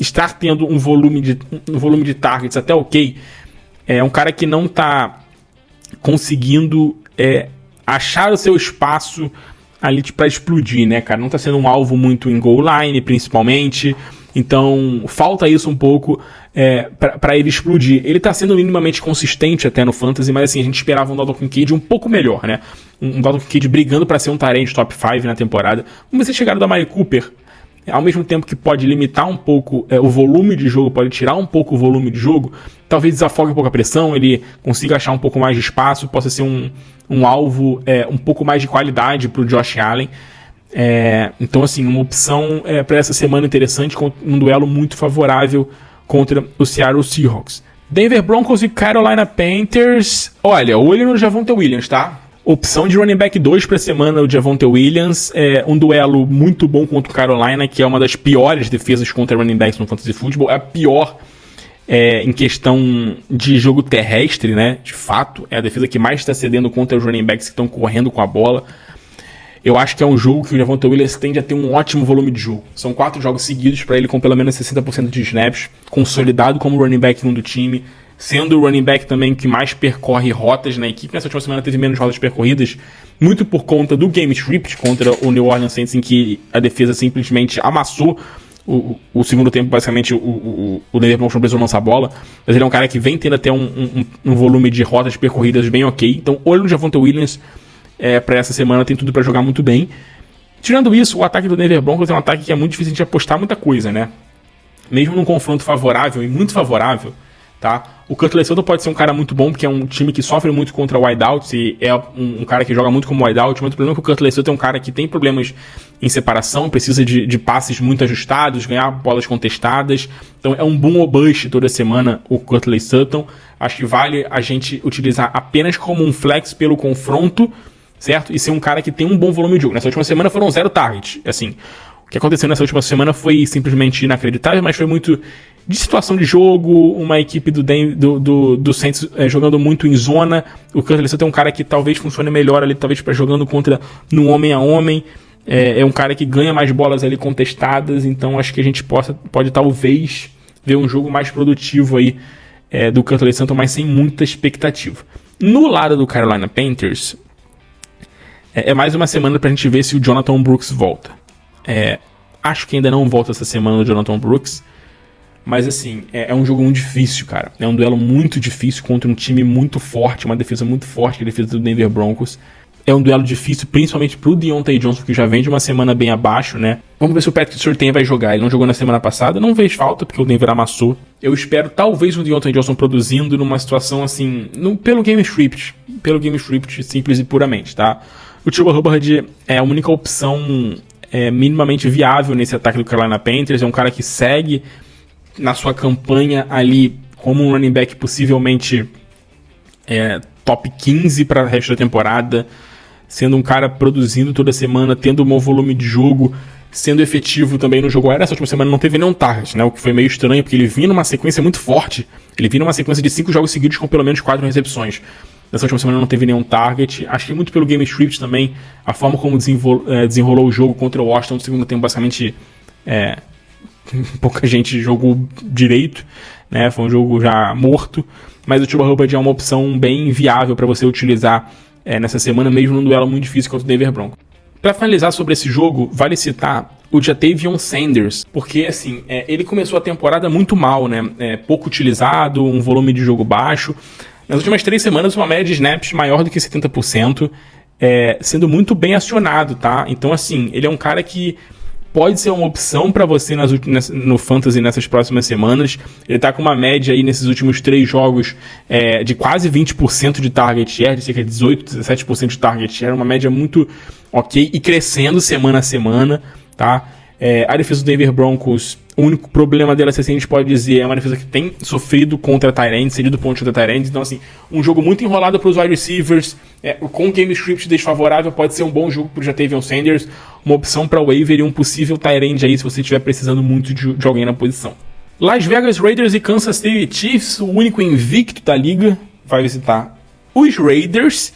estar tendo um volume de targets até ok. É um cara que não está conseguindo achar o seu espaço ali para explodir, né, cara? Não tá sendo um alvo muito em goal line, principalmente. Então, falta isso um pouco para ele explodir. Ele tá sendo minimamente consistente até no Fantasy, mas assim, a gente esperava um Dalton Kincaid um pouco melhor, né? Um Dalton Kincaid brigando para ser um tight end top 5 na temporada. Vamos ver se a chegada do Amari Cooper, ao mesmo tempo que pode limitar um pouco o volume de jogo, pode tirar um pouco o volume de jogo, talvez desafogue um pouco a pressão, ele consiga achar um pouco mais de espaço, possa ser um alvo um pouco mais de qualidade para o Josh Allen. Então, assim, uma opção para essa semana interessante, com um duelo muito favorável contra o Seattle Seahawks. Denver Broncos e Carolina Panthers. Olha, olho no Javonte Williams, tá? Opção de running back 2 para a semana, o Javonte Williams. Um duelo muito bom contra o Carolina, que é uma das piores defesas contra running backs no Fantasy Football. É a pior em questão de jogo terrestre, né? De fato, é a defesa que mais está cedendo contra os running backs que estão correndo com a bola. Eu acho que é um jogo que o Javonte Williams tende a ter um ótimo volume de jogo. São 4 jogos seguidos para ele com pelo menos 60% de snaps, consolidado como running back 1 do time, sendo o running back também que mais percorre rotas na equipe. Nessa última semana teve menos rotas percorridas, muito por conta do game script contra o New Orleans Saints, em que a defesa simplesmente amassou o segundo tempo. Basicamente o Denver Broncos não precisou lançar a bola, mas ele é um cara que vem tendo até um volume de rotas percorridas bem ok. Então olho no Javonte Williams para essa semana, tem tudo para jogar muito bem. Tirando isso, o ataque do Denver Broncos é um ataque que é muito difícil de apostar muita coisa, né? Mesmo num confronto favorável e muito favorável, tá? O Courtland Sutton pode ser um cara muito bom, porque é um time que sofre muito contra wideouts e é um cara que joga muito como wideout, mas o problema é que o Courtland Sutton é um cara que tem problemas em separação, precisa de passes muito ajustados, ganhar bolas contestadas. Então é um boom ou bust toda semana o Courtland Sutton. Acho que vale a gente utilizar apenas como um flex pelo confronto, certo? E ser um cara que tem um bom volume de jogo. Nessa última semana foram 0 targets. Assim, o que aconteceu nessa última semana foi simplesmente inacreditável, mas foi muito de situação de jogo, uma equipe do Saints jogando muito em zona. O Courtland Sutton é um cara que talvez funcione melhor ali, talvez para jogando contra no homem a homem. É um cara que ganha mais bolas ali contestadas, então acho que a gente pode talvez ver um jogo mais produtivo aí do Courtland Sutton, mas sem muita expectativa. No lado do Carolina Panthers, é mais uma semana pra gente ver se o Jonathan Brooks volta. Acho que ainda não volta essa semana o Jonathan Brooks, mas assim, é um jogo muito difícil, cara. É um duelo muito difícil contra um time muito forte, uma defesa muito forte, que é a defesa do Denver Broncos. É um duelo difícil, principalmente pro Deontay Johnson, que já vem de uma semana bem abaixo, né? Vamos ver se o Patrick Surtain vai jogar. Ele não jogou na semana passada, não fez falta, porque o Denver amassou. Eu espero, talvez, o Deontay Johnson produzindo numa situação assim, pelo game script, simples e puramente, tá? O Chuba Hubbard é a única opção minimamente viável nesse ataque do Carolina Panthers. É um cara que segue na sua campanha ali como um running back possivelmente top 15 para o resto da temporada, sendo um cara produzindo toda semana, tendo um bom volume de jogo, sendo efetivo também no jogo aéreo. Essa última semana não teve nenhum target, né? O que foi meio estranho, porque ele vinha numa sequência muito forte. Ele vinha numa sequência de 5 jogos seguidos com pelo menos 4 recepções. Nessa última semana não teve nenhum target. Acho que muito pelo game script também, a forma como desenrolou o jogo contra o Washington. No segundo tempo, basicamente, pouca gente jogou direito, né? Foi um jogo já morto. Mas o Chuba Hubbard é uma opção bem viável para você utilizar nessa semana, mesmo num duelo muito difícil contra o Denver Broncos. Para finalizar sobre esse jogo, vale citar o Jatavion Sanders, porque assim, ele começou a temporada muito mal, né? Pouco utilizado, um volume de jogo baixo. Nas últimas 3 semanas, uma média de snaps maior do que 70%, sendo muito bem acionado, tá? Então, assim, ele é um cara que pode ser uma opção para você no Fantasy nessas próximas semanas. Ele tá com uma média aí nesses últimos 3 jogos de quase 20% de target share, de cerca de 18, 17% de target share, uma média muito ok e crescendo semana a semana, tá? A defesa do Denver Broncos, o único problema dela, assim, a gente pode dizer, é uma defesa que tem sofrido contra Tyrants, cedido pontos contra Tyrants. Então, assim, um jogo muito enrolado para os wide receivers, com game script desfavorável, pode ser um bom jogo para o Jatavion Sanders, uma opção para o waiver e um possível Tyrant aí, se você estiver precisando muito de alguém na posição. Las Vegas Raiders e Kansas City Chiefs, o único invicto da liga, vai visitar os Raiders,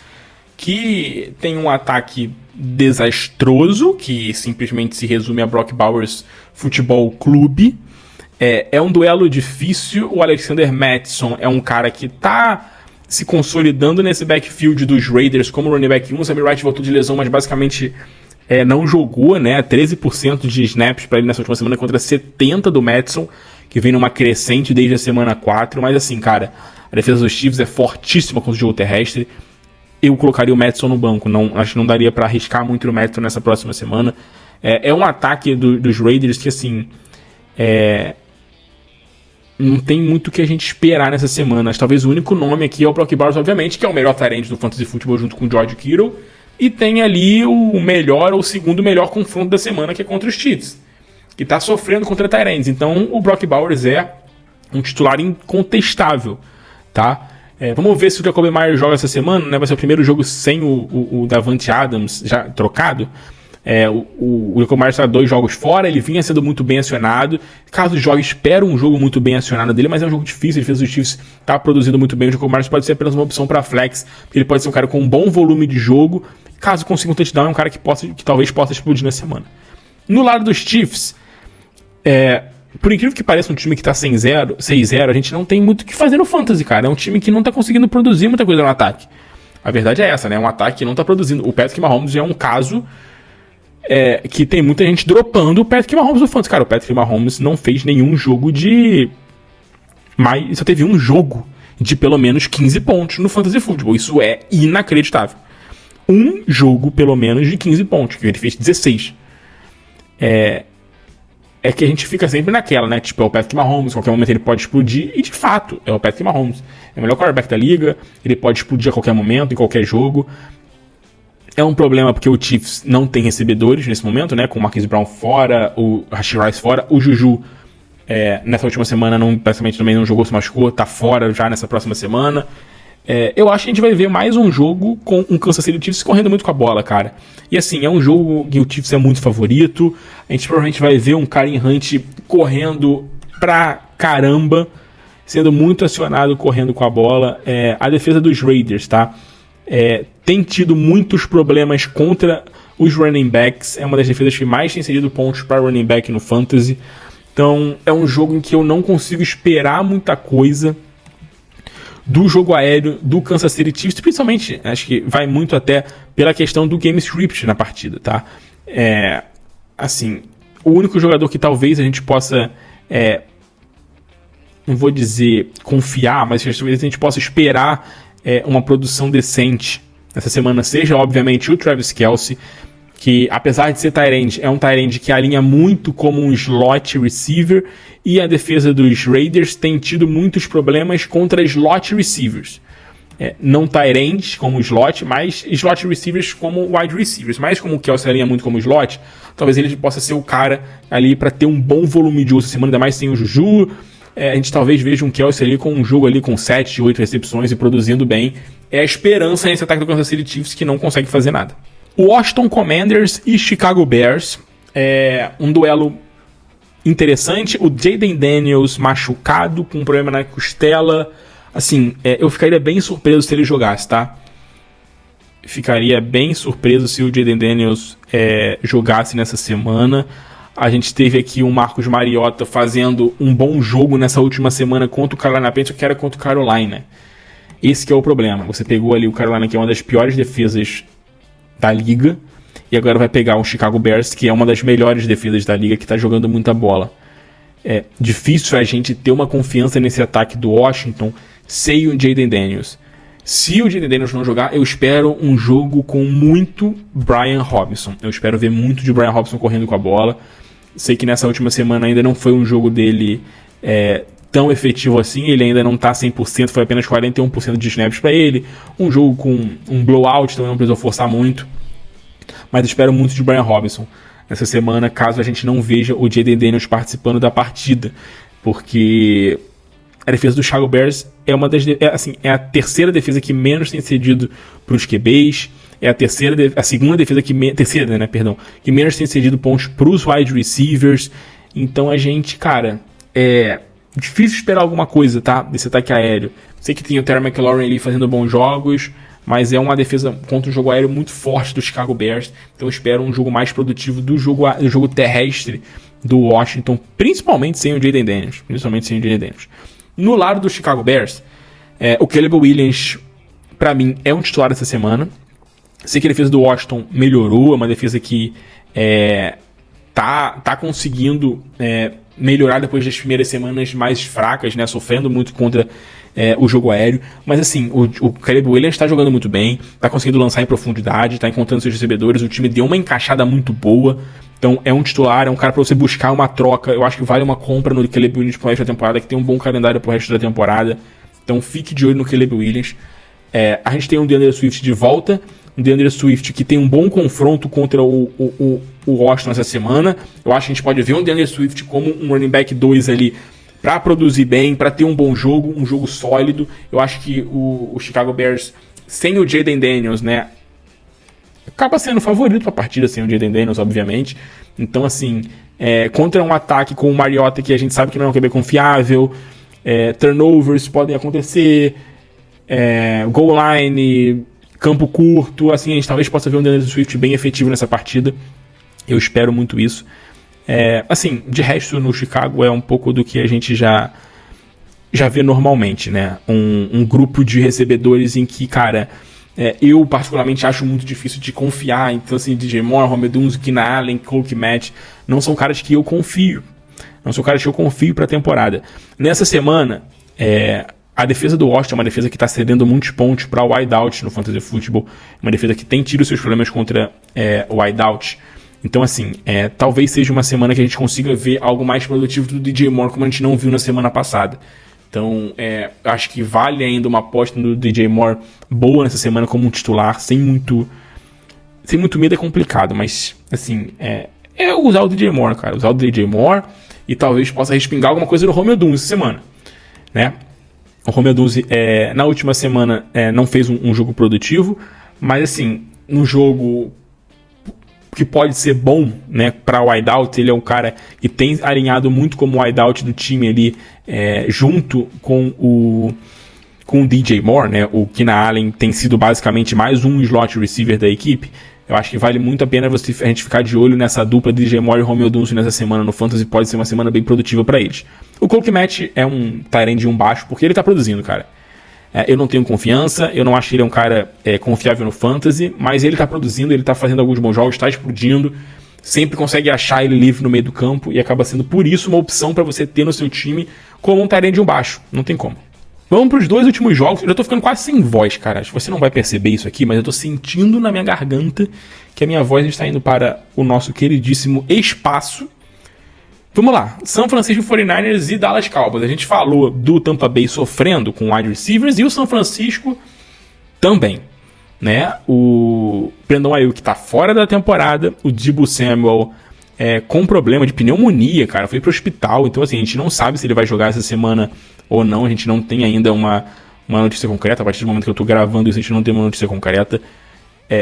que tem um ataque desastroso, que simplesmente se resume a Brock Bowers Futebol Clube. É um duelo difícil. O Alexander Mattison é um cara que tá se consolidando nesse backfield dos Raiders como running back 1. O Sammy Wright voltou de lesão, mas basicamente não jogou, né? 13% de snaps para ele nessa última semana contra 70% do Mattison, que vem numa crescente desde a semana 4. Mas assim, cara, a defesa dos Chiefs é fortíssima contra o jogo terrestre. Eu colocaria o Mattison no banco. Acho que não daria para arriscar muito no Mattison nessa próxima semana. É um ataque dos Raiders que, assim, não tem muito o que a gente esperar nessa semana. Talvez o único nome aqui é o Brock Bowers, obviamente, que é o melhor tight end do Fantasy Football junto com o George Kittle, E tem ali o melhor ou o segundo melhor confronto da semana, que é contra os Chiefs, que tá sofrendo contra Tight ends. Então o Brock Bowers é um titular incontestável, tá? Vamos ver se o Jacoby Myers joga essa semana, né? Vai ser o primeiro jogo sem o Davante Adams já trocado. O Jacoby Myers está 2 jogos fora, ele vinha sendo muito bem acionado. Caso jogue, espero um jogo muito bem acionado dele, mas é um jogo difícil. A defesa dos Chiefs está produzindo muito bem. O Jacoby Myers pode ser apenas uma opção para flex, porque ele pode ser um cara com um bom volume de jogo. Caso consiga um touchdown, é um cara que talvez possa explodir na semana. No lado dos Chiefs, por incrível que pareça, um time que tá 6-0, a gente não tem muito o que fazer no Fantasy, cara. É um time que não tá conseguindo produzir muita coisa no ataque. A verdade é essa, né? É um ataque que não tá produzindo. O Patrick Mahomes é um caso que tem muita gente dropando o Patrick Mahomes no Fantasy. Cara, o Patrick Mahomes não fez nenhum jogo mas só teve um jogo de pelo menos 15 pontos no Fantasy Football. Isso é inacreditável. Um jogo, pelo menos, de 15 pontos, que ele fez 16. É que a gente fica sempre naquela, né? Tipo, é o Patrick Mahomes, qualquer momento ele pode explodir, e de fato, é o Patrick Mahomes. É o melhor quarterback da liga, ele pode explodir a qualquer momento, em qualquer jogo. É um problema porque o Chiefs não tem recebedores nesse momento, né? Com o Marquise Brown fora, o Rashee Rice fora, o Juju nessa última semana praticamente também não jogou, se machucou, tá fora já nessa próxima semana. Eu acho que a gente vai ver mais um jogo com um Kansas City Chiefs correndo muito com a bola, cara. E assim, é um jogo que o Chiefs é muito favorito. A gente provavelmente vai ver um Kareem Hunt correndo pra caramba, sendo muito acionado correndo com a bola. A defesa dos Raiders, tá? Tem tido muitos problemas contra os running backs. É uma das defesas que mais tem cedido pontos para running back no Fantasy. Então, é um jogo em que eu não consigo esperar muita coisa do jogo aéreo do Kansas City Chiefs, principalmente, acho que vai muito até pela questão do game script na partida, tá? Assim, o único jogador que talvez a gente possa, não vou dizer confiar, mas talvez a gente possa esperar uma produção decente nessa semana, seja obviamente o Travis Kelce, que apesar de ser tight end, é um tight end que alinha muito como um slot receiver, e a defesa dos Raiders tem tido muitos problemas contra slot receivers. Não tight ends como slot, mas slot receivers como wide receivers. Mas como o Kelce alinha muito como slot, talvez ele possa ser o cara ali para ter um bom volume de uso essa semana, ainda mais sem o Juju. A gente talvez veja um Kelce ali com um jogo ali com 7, 8 recepções e produzindo bem. É a esperança nesse ataque do Kansas City Chiefs, que não consegue fazer nada. Washington Commanders e Chicago Bears, um duelo interessante. O Jayden Daniels machucado, com um problema na costela. Assim, eu ficaria bem surpreso se ele jogasse, tá? Ficaria bem surpreso se o Jayden Daniels jogasse nessa semana. A gente teve aqui o Marcus Mariota fazendo um bom jogo nessa última semana contra o Carolina Panthers, que era contra o Carolina. Esse que é o problema. Você pegou ali o Carolina, que é uma das piores defesas da liga, e agora vai pegar o Chicago Bears, que é uma das melhores defesas da liga, que está jogando muita bola. É difícil a gente ter uma confiança nesse ataque do Washington sem o Jayden Daniels. Se o Jayden Daniels não jogar, eu espero um jogo com muito Brian Robinson. Eu espero ver muito de Brian Robinson correndo com a bola. Sei que nessa última semana ainda não foi um jogo dele tão efetivo assim, ele ainda não tá 100%, foi apenas 41% de snaps para ele. Um jogo com um blowout, então não precisou forçar muito. Mas espero muito de Brian Robinson nessa semana, caso a gente não veja o Jayden Daniels participando da partida. Porque a defesa do Chicago Bears é a terceira defesa que menos tem cedido para os QBs. É a segunda defesa que menos tem cedido pontos para os wide receivers. Então a gente, cara, difícil esperar alguma coisa, tá? Desse ataque aéreo. Sei que tem o Terry McLaurin ali fazendo bons jogos, mas é uma defesa contra o jogo aéreo muito forte do Chicago Bears. Então eu espero um jogo mais produtivo do jogo terrestre do Washington, principalmente sem o Jayden Daniels. No lado do Chicago Bears, o Caleb Williams, pra mim, é um titular essa semana. Sei que a defesa do Washington melhorou, é uma defesa que tá conseguindo melhorar depois das primeiras semanas mais fracas, né, sofrendo muito contra o jogo aéreo, mas assim, o Caleb Williams está jogando muito bem, está conseguindo lançar em profundidade, está encontrando seus recebedores, o time deu uma encaixada muito boa, então é um titular, é um cara para você buscar uma troca. Eu acho que vale uma compra no Caleb Williams pro resto da temporada, que tem um bom calendário pro resto da temporada, então fique de olho no Caleb Williams. A gente tem um DeAndre Swift de volta, um DeAndre Swift que tem um bom confronto contra o Washington essa semana. Eu acho que a gente pode ver um DeAndre Swift como um running back 2 ali para produzir bem, para ter um bom jogo, um jogo sólido. Eu acho que o Chicago Bears, sem o Jayden Daniels, né, acaba sendo favorito para a partida sem o Jayden Daniels, obviamente. Então, assim, contra um ataque com o Mariota, que a gente sabe que não é um QB confiável, turnovers podem acontecer, goal line, campo curto, assim, a gente talvez possa ver um DeAndre Swift bem efetivo nessa partida. Eu espero muito isso. Assim, de resto, no Chicago é um pouco do que a gente já vê normalmente, né? Um grupo de recebedores em que, cara, eu particularmente acho muito difícil de confiar. Então, assim, DJ Moore, Rome Odunze, Keenan Allen, Cole Kmet, não são caras que eu confio. Não são caras que eu confio pra temporada. Nessa semana, a defesa do Washington é uma defesa que está cedendo muitos pontos para o wideout no Fantasy Football. Uma defesa que tem tido seus problemas contra o wideout. Então, assim, talvez seja uma semana que a gente consiga ver algo mais produtivo do DJ Moore, como a gente não viu na semana passada. Então, acho que vale ainda uma aposta no DJ Moore boa nessa semana como um titular, sem muito medo é complicado, mas, assim, usar o DJ Moore, cara. Usar o DJ Moore e talvez possa respingar alguma coisa no Rome Odunze essa semana, né? O Rome Odunze, na última semana, não fez um jogo produtivo, mas, assim, no jogo que pode ser bom, né, para o wideout, ele é um cara que tem alinhado muito como wideout do time ali, junto com o DJ Moore, né? O Keenan Allen tem sido basicamente mais um slot receiver da equipe. Eu acho que vale muito a pena a gente ficar de olho nessa dupla DJ Moore e Rome Odunze nessa semana no Fantasy. Pode ser uma semana bem produtiva para eles. O Cole Kmet é um tight end de um baixo, porque ele tá produzindo, cara. Eu não tenho confiança, eu não acho que ele é um cara confiável no Fantasy, mas ele tá produzindo, ele tá fazendo alguns bons jogos, tá explodindo, sempre consegue achar ele livre no meio do campo e acaba sendo, por isso, uma opção para você ter no seu time como um tight end de um baixo. Não tem como. Vamos pros 2 últimos jogos. Eu já tô ficando quase sem voz, cara. Acho que você não vai perceber isso aqui, mas eu tô sentindo na minha garganta que a minha voz está indo para o nosso queridíssimo espaço. Vamos lá. San Francisco 49ers e Dallas Cowboys. A gente falou do Tampa Bay sofrendo com wide receivers e o São Francisco também, né? O Brandon Ayuk tá fora da temporada. O Deebo Samuel com problema de pneumonia, cara. Foi pro hospital. Então, assim, a gente não sabe se ele vai jogar essa semana ou não. A gente não tem ainda uma notícia concreta. A partir do momento que eu tô gravando isso, a gente não tem uma notícia concreta.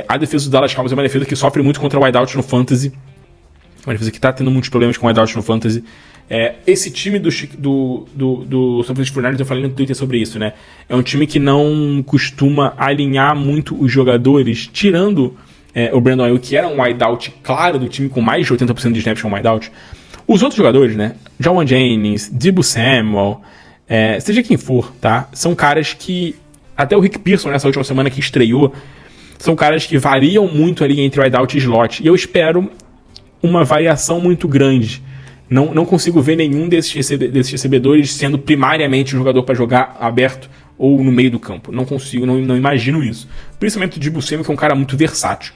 A defesa do Dallas Cowboys é uma defesa que sofre muito contra o wideout no Fantasy. Uma defesa que está tendo muitos problemas com o wideout no Fantasy. Esse time do San Francisco 49ers, eu falei no Twitter sobre isso, né? É um time que não costuma alinhar muito os jogadores, tirando o Brandon Ayuk, que era um wideout claro do time, com mais de 80% de snaps com wideout. Os outros jogadores, né? Jawan Jennings, Deebo Samuel, seja quem for, tá? São caras que, até o Rick Pearson nessa última semana que estreou, são caras que variam muito ali entre wideout e slot. E eu espero uma variação muito grande. Não consigo ver nenhum desses recebedores sendo primariamente um jogador para jogar aberto ou no meio do campo. Não consigo, não imagino isso. Principalmente o Deebo Samuel, que é um cara muito versátil.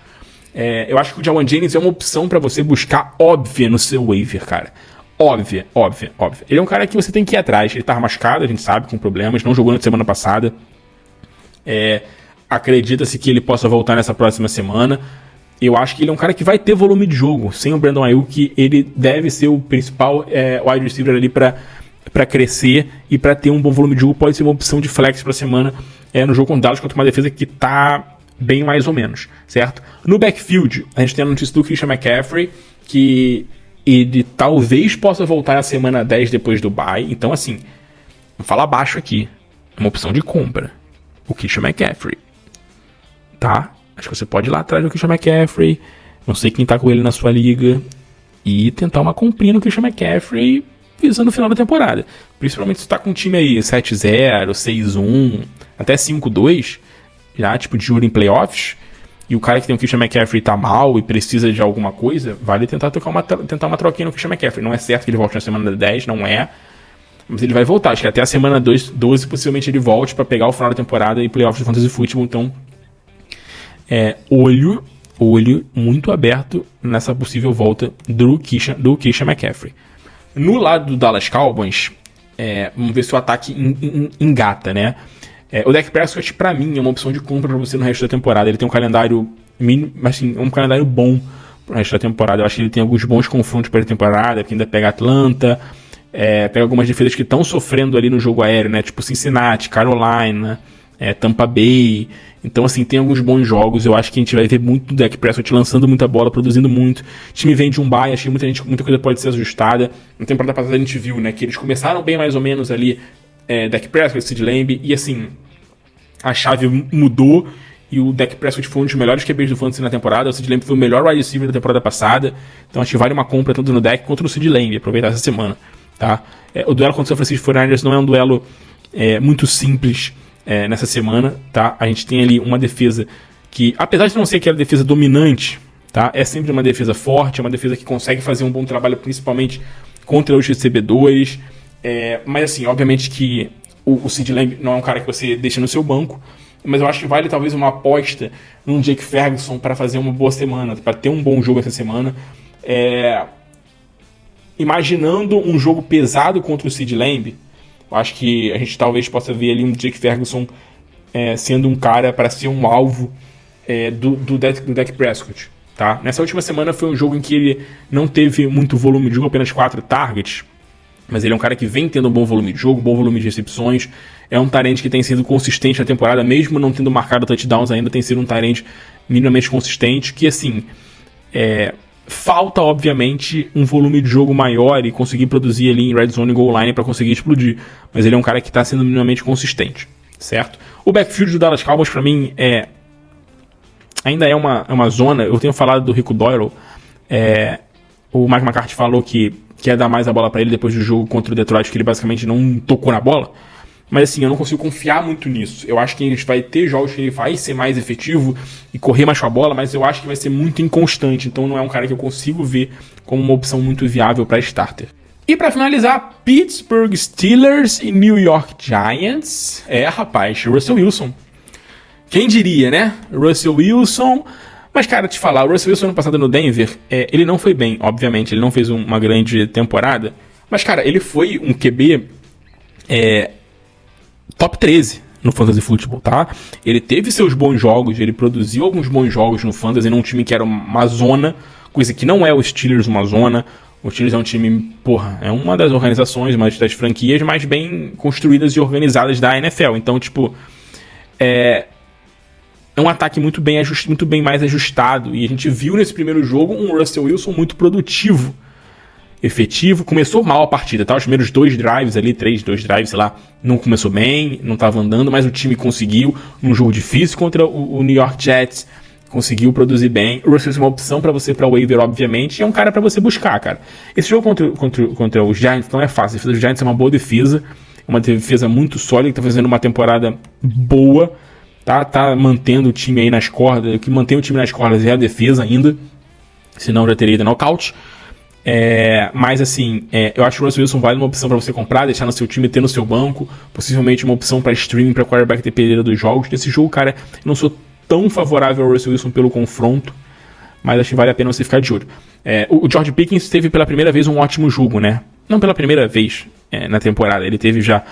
Eu acho que o Jawan Jennings é uma opção para você buscar óbvia no seu waiver, cara. Óbvia. Ele é um cara que você tem que ir atrás. Ele tá machucado, a gente sabe, com problemas. Não jogou na semana passada. Acredita-se que ele possa voltar nessa próxima semana. Eu acho que ele é um cara que vai ter volume de jogo. Sem o Brandon Ayuk, ele deve ser o principal wide receiver ali para crescer e para ter um bom volume de jogo. Pode ser uma opção de flex para a semana no jogo com o Dallas contra uma defesa que tá bem mais ou menos, certo? No backfield, a gente tem a notícia do Christian McCaffrey, que ele talvez possa voltar na semana 10 depois do bye. Então, assim, vou falar baixo aqui. Uma opção de compra. O Christian McCaffrey. Tá? Acho que você pode ir lá atrás do Christian McCaffrey, não sei quem tá com ele na sua liga, e tentar uma comprinha no Christian McCaffrey visando o final da temporada. Principalmente se tá com um time aí 7-0, 6-1, até 5-2, já tipo de olho em playoffs, e o cara que tem o Christian McCaffrey tá mal e precisa de alguma coisa, vale tentar tentar uma troquinha no Christian McCaffrey. Não é certo que ele volte na semana 10, não é, mas ele vai voltar. Acho que até a semana 12 possivelmente ele volte para pegar o final da temporada e playoffs do Fantasy Football. Então olho muito aberto nessa possível volta do Christian McCaffrey. No lado do Dallas Cowboys, vamos ver se o ataque engata, né? O Dak Prescott, pra mim, é uma opção de compra pra você no resto da temporada. Ele tem um calendário assim, um calendário bom pro resto da temporada. Eu acho que ele tem alguns bons confrontos para a temporada, porque ainda pega Atlanta, pega algumas defesas que estão sofrendo ali no jogo aéreo, né? Tipo Cincinnati, Carolina, Tampa Bay. Então, assim, tem alguns bons jogos. Eu acho que a gente vai ver muito do Dak Prescott lançando muita bola, produzindo muito. O time vem de um bye, acho que muita coisa pode ser ajustada. Na temporada passada a gente viu, né, que eles começaram bem mais ou menos ali, Dak Prescott, Sid Lamb, e assim, a chave mudou. E o Dak Prescott foi um dos melhores QBs do fantasy na temporada. O Sid Lamb foi o melhor wide receiver da temporada passada. Então acho que vale uma compra tanto no Dak quanto no Sid Lamb, aproveitar essa semana. Tá? O duelo contra o San Francisco 49ers não é um duelo muito simples nessa semana. Tá? A gente tem ali uma defesa que, apesar de não ser aquela defesa dominante, tá? É sempre uma defesa forte, é uma defesa que consegue fazer um bom trabalho, principalmente contra os recebedores. Mas assim, obviamente que o Sid Lamb não é um cara que você deixa no seu banco. Mas eu acho que vale talvez uma aposta num Jake Ferguson para fazer uma boa semana, para ter um bom jogo essa semana. Imaginando um jogo pesado contra o Sid Lamb, eu acho que a gente talvez possa ver ali um Jake Ferguson sendo um cara para ser um alvo do Dak Prescott. Tá? Nessa última semana foi um jogo em que ele não teve muito volume de jogo, apenas 4 targets. Mas ele é um cara que vem tendo um bom volume de jogo, bom volume de recepções. É um tight end que tem sido consistente na temporada, mesmo não tendo marcado touchdowns ainda, tem sido um tight end minimamente consistente, que assim, falta obviamente um volume de jogo maior e conseguir produzir ali em red zone e goal line para conseguir explodir. Mas ele é um cara que está sendo minimamente consistente, certo? O backfield do Dallas Cowboys para mim ainda é uma zona. Eu tenho falado do Rico Doyle, o Mike McCarthy falou que quer dar mais a bola para ele depois do jogo contra o Detroit, que ele basicamente não tocou na bola. Mas assim, eu não consigo confiar muito nisso. Eu acho que a gente vai ter jogos que ele vai ser mais efetivo e correr mais com a bola, mas eu acho que vai ser muito inconstante. Então não é um cara que eu consigo ver como uma opção muito viável para starter. E para finalizar, Pittsburgh Steelers e New York Giants. Rapaz, Russell Wilson. Quem diria, né? Russell Wilson. Mas, cara, te falar, o Russell Wilson ano passado no Denver, ele não foi bem, obviamente, ele não fez uma grande temporada, mas, cara, ele foi um QB top 13 no Fantasy Football, tá? Ele teve seus bons jogos, ele produziu alguns bons jogos no Fantasy, num time que era uma zona, coisa que não é o Steelers uma zona. O Steelers é um time, é uma das organizações, uma das franquias mais bem construídas e organizadas da NFL, então, tipo, é um ataque muito bem mais ajustado. E a gente viu nesse primeiro jogo um Russell Wilson muito produtivo, efetivo. Começou mal a partida, tá? Os primeiros 2 drives ali, 2 drives, sei lá, não começou bem, não estava andando, mas o time conseguiu, num jogo difícil contra o New York Jets, conseguiu produzir bem. O Russell Wilson é uma opção para você para waiver, obviamente, e é um cara para você buscar, cara. Esse jogo contra os Giants não é fácil. A defesa dos Giants é uma boa defesa, uma defesa muito sólida, que tá fazendo uma temporada boa. Tá mantendo o time aí nas cordas. O que mantém o time nas cordas é a defesa ainda. Senão já teria ido nocaute. Mas assim, eu acho que o Russell Wilson vale uma opção para você comprar, deixar no seu time, ter no seu banco. Possivelmente uma opção para streaming, para quarterback depender dos jogos. Nesse jogo, cara, eu não sou tão favorável ao Russell Wilson pelo confronto. Mas acho que vale a pena você ficar de olho. O George Pickens teve pela primeira vez um ótimo jogo, né? Não pela primeira vez na temporada. Ele teve já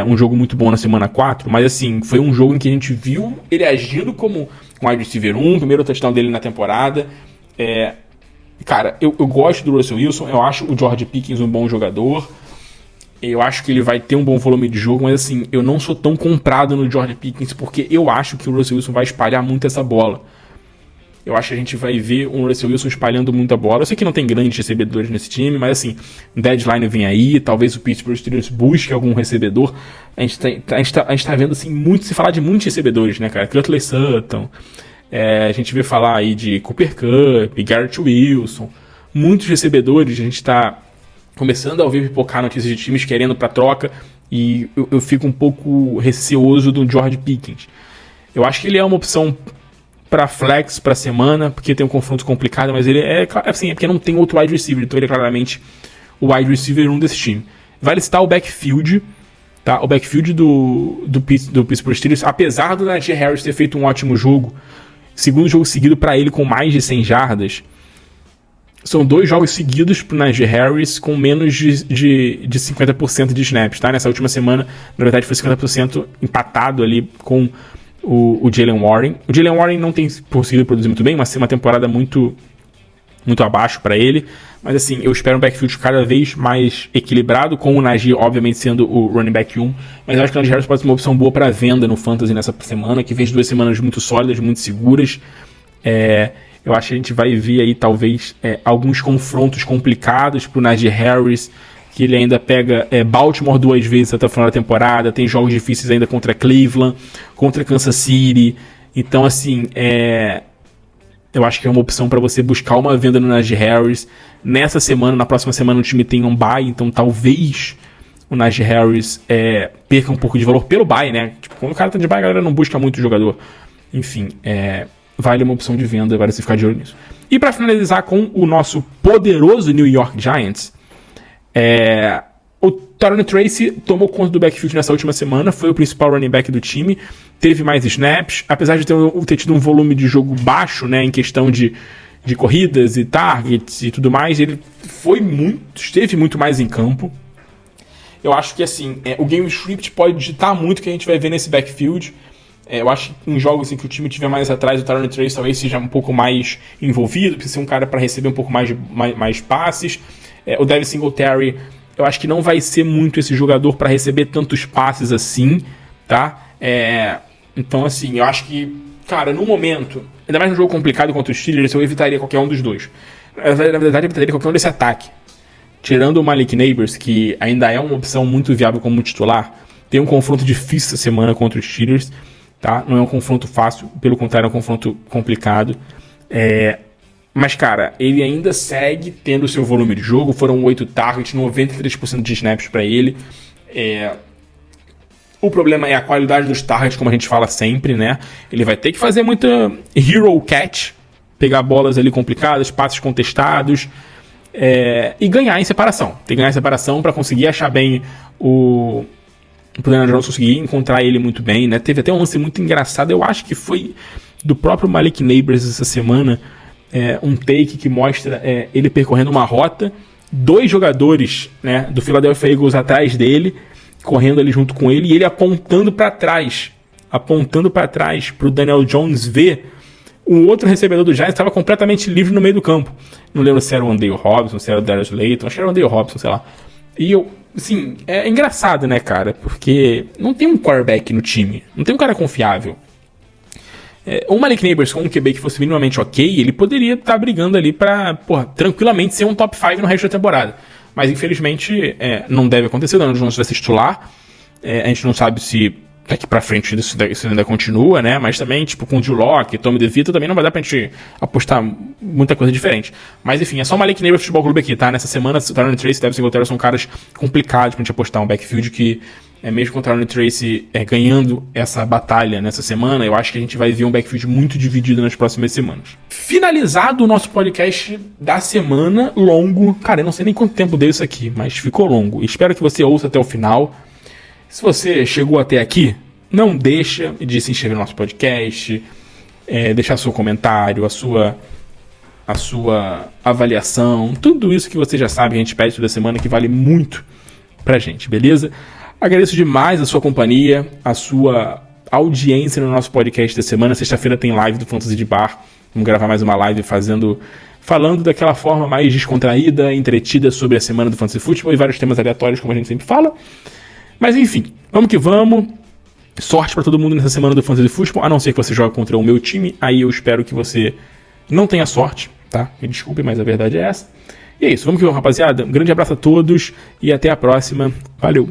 um jogo muito bom na semana 4. Mas assim, foi um jogo em que a gente viu ele agindo como um wide receiver 1. Primeiro touchdown dele na temporada. Cara, eu gosto do Russell Wilson. Eu acho o George Pickens um bom jogador. Eu acho que ele vai ter um bom volume de jogo. Mas assim, eu não sou tão comprado no George Pickens, porque eu acho que o Russell Wilson vai espalhar muito essa bola. Eu acho que a gente vai ver um Russell Wilson espalhando muita bola. Eu sei que não tem grandes recebedores nesse time, mas assim, deadline vem aí, talvez o Pittsburgh Steelers busque algum recebedor. A gente tá vendo assim, muito se falar de muitos recebedores, né, cara? Curtly Sutton, a gente vê falar aí de Cooper Kupp, Garrett Wilson, muitos recebedores. A gente tá começando a ouvir pipocar notícias de times querendo pra troca, e eu fico um pouco receoso do George Pickens. Eu acho que ele é uma opção para flex, para semana, porque tem um confronto complicado, mas ele é porque não tem outro wide receiver, então ele é claramente o wide receiver 1 desse time. Vale citar o backfield, tá? O backfield do Pittsburgh Steelers, apesar do Najee Harris ter feito um ótimo jogo, segundo jogo seguido para ele com mais de 100 jardas, são 2 jogos seguidos pro Najee Harris com menos de 50% de snaps, tá? Nessa última semana, na verdade, foi 50% empatado ali com o Jaylen Warren. O Jaylen Warren não tem conseguido produzir muito bem, mas uma temporada muito abaixo para ele. Mas assim, eu espero um backfield cada vez mais equilibrado, com o Najee, obviamente, sendo o running back 1. Mas eu acho que o Najee Harris pode ser uma opção boa para venda no Fantasy nessa semana, que fez 2 semanas muito sólidas, muito seguras. Eu acho que a gente vai ver aí, talvez, alguns confrontos complicados pro Najee Harris, que ele ainda pega Baltimore 2 vezes até o final da temporada, tem jogos difíceis ainda contra Cleveland, contra Kansas City. Então, assim, eu acho que é uma opção para você buscar uma venda no Najee Harris. Nessa semana, na próxima semana, o time tem um bye, então talvez o Najee Harris perca um pouco de valor pelo bye, né? Tipo, quando o cara tá de bye, a galera não busca muito o jogador. Enfim, vale uma opção de venda, vale você ficar de olho nisso. E para finalizar com o nosso poderoso New York Giants, o Tyrone Tracy tomou conta do backfield nessa última semana, foi o principal running back do time, teve mais snaps, apesar de ter tido um volume de jogo baixo, né, em questão de corridas e targets e tudo mais, ele esteve muito mais em campo. Eu acho que assim, o game script pode ditar muito o que a gente vai ver nesse backfield. Eu acho que em jogos em que o time estiver mais atrás, o Tyrone Tracy talvez seja um pouco mais envolvido, precisa ser um cara para receber um pouco mais passes. O Devin Singletary, eu acho que não vai ser muito esse jogador para receber tantos passes assim, tá? Então, assim, eu acho que, cara, no momento, ainda mais num jogo complicado contra os Steelers, eu evitaria qualquer um dos dois. Na verdade, eu evitaria qualquer um desse ataque. Tirando o Malik Nabers, que ainda é uma opção muito viável como titular, tem um confronto difícil essa semana contra os Steelers, tá? Não é um confronto fácil, pelo contrário, é um confronto complicado. Mas, cara, ele ainda segue tendo o seu volume de jogo. Foram 8 targets, 93% de snaps para ele. O problema é a qualidade dos targets, como a gente fala sempre, né? Ele vai ter que fazer muita hero catch, pegar bolas ali complicadas, passes contestados, e ganhar em separação. Tem que ganhar em separação para conseguir achar bem o Daniel Jones, conseguir encontrar ele muito bem, né? Teve até um lance muito engraçado, eu acho que foi do próprio Malik Nabers essa semana, um take que mostra ele percorrendo uma rota, 2 jogadores, né, do Philadelphia Eagles atrás dele, correndo ali junto com ele, e ele apontando para trás para o Daniel Jones ver. Um outro recebedor do Giants estava completamente livre no meio do campo. Não lembro se era o Andale Robinson, se era o Darius Layton, acho que era o Andale Robinson, sei lá. E eu, assim, é engraçado, né, cara? Porque não tem um quarterback no time, não tem um cara confiável. O Malik Nabers com um QB que fosse minimamente ok, ele poderia estar brigando ali pra, tranquilamente ser um top 5 no resto da temporada. Mas infelizmente não deve acontecer, o Daniel Jones vai ser titular. A gente não sabe se daqui pra frente isso ainda continua, né? Mas também, tipo, com o Drew Lock, Tommy DeVito, também não vai dar pra gente apostar muita coisa diferente. Mas enfim, é só o Malik Nabers Futebol Clube aqui, tá? Nessa semana, o Tyrone Tracy e Devin Singletary são caras complicados pra gente apostar. Um backfield que, mesmo com o Tyrone Tracy ganhando essa batalha nessa semana, eu acho que a gente vai ver um backfield muito dividido nas próximas semanas. Finalizado o nosso podcast da semana, longo. Cara, eu não sei nem quanto tempo deu isso aqui, mas ficou longo. Espero que você ouça até o final. Se você chegou até aqui, não deixa de se inscrever no nosso podcast, deixar seu comentário, a sua avaliação, tudo isso que você já sabe, a gente pede toda semana, que vale muito pra gente, beleza? Agradeço demais a sua companhia, a sua audiência no nosso podcast da semana. Sexta-feira tem live do Fantasy de Bar. Vamos gravar mais uma live falando daquela forma mais descontraída, entretida sobre a semana do Fantasy Football e vários temas aleatórios, como a gente sempre fala. Mas enfim, vamos que vamos. Sorte pra todo mundo nessa semana do Fantasy Football, a não ser que você jogue contra o meu time. Aí eu espero que você não tenha sorte, tá? Me desculpe, mas a verdade é essa. E é isso, vamos que vamos, rapaziada. Um grande abraço a todos e até a próxima. Valeu!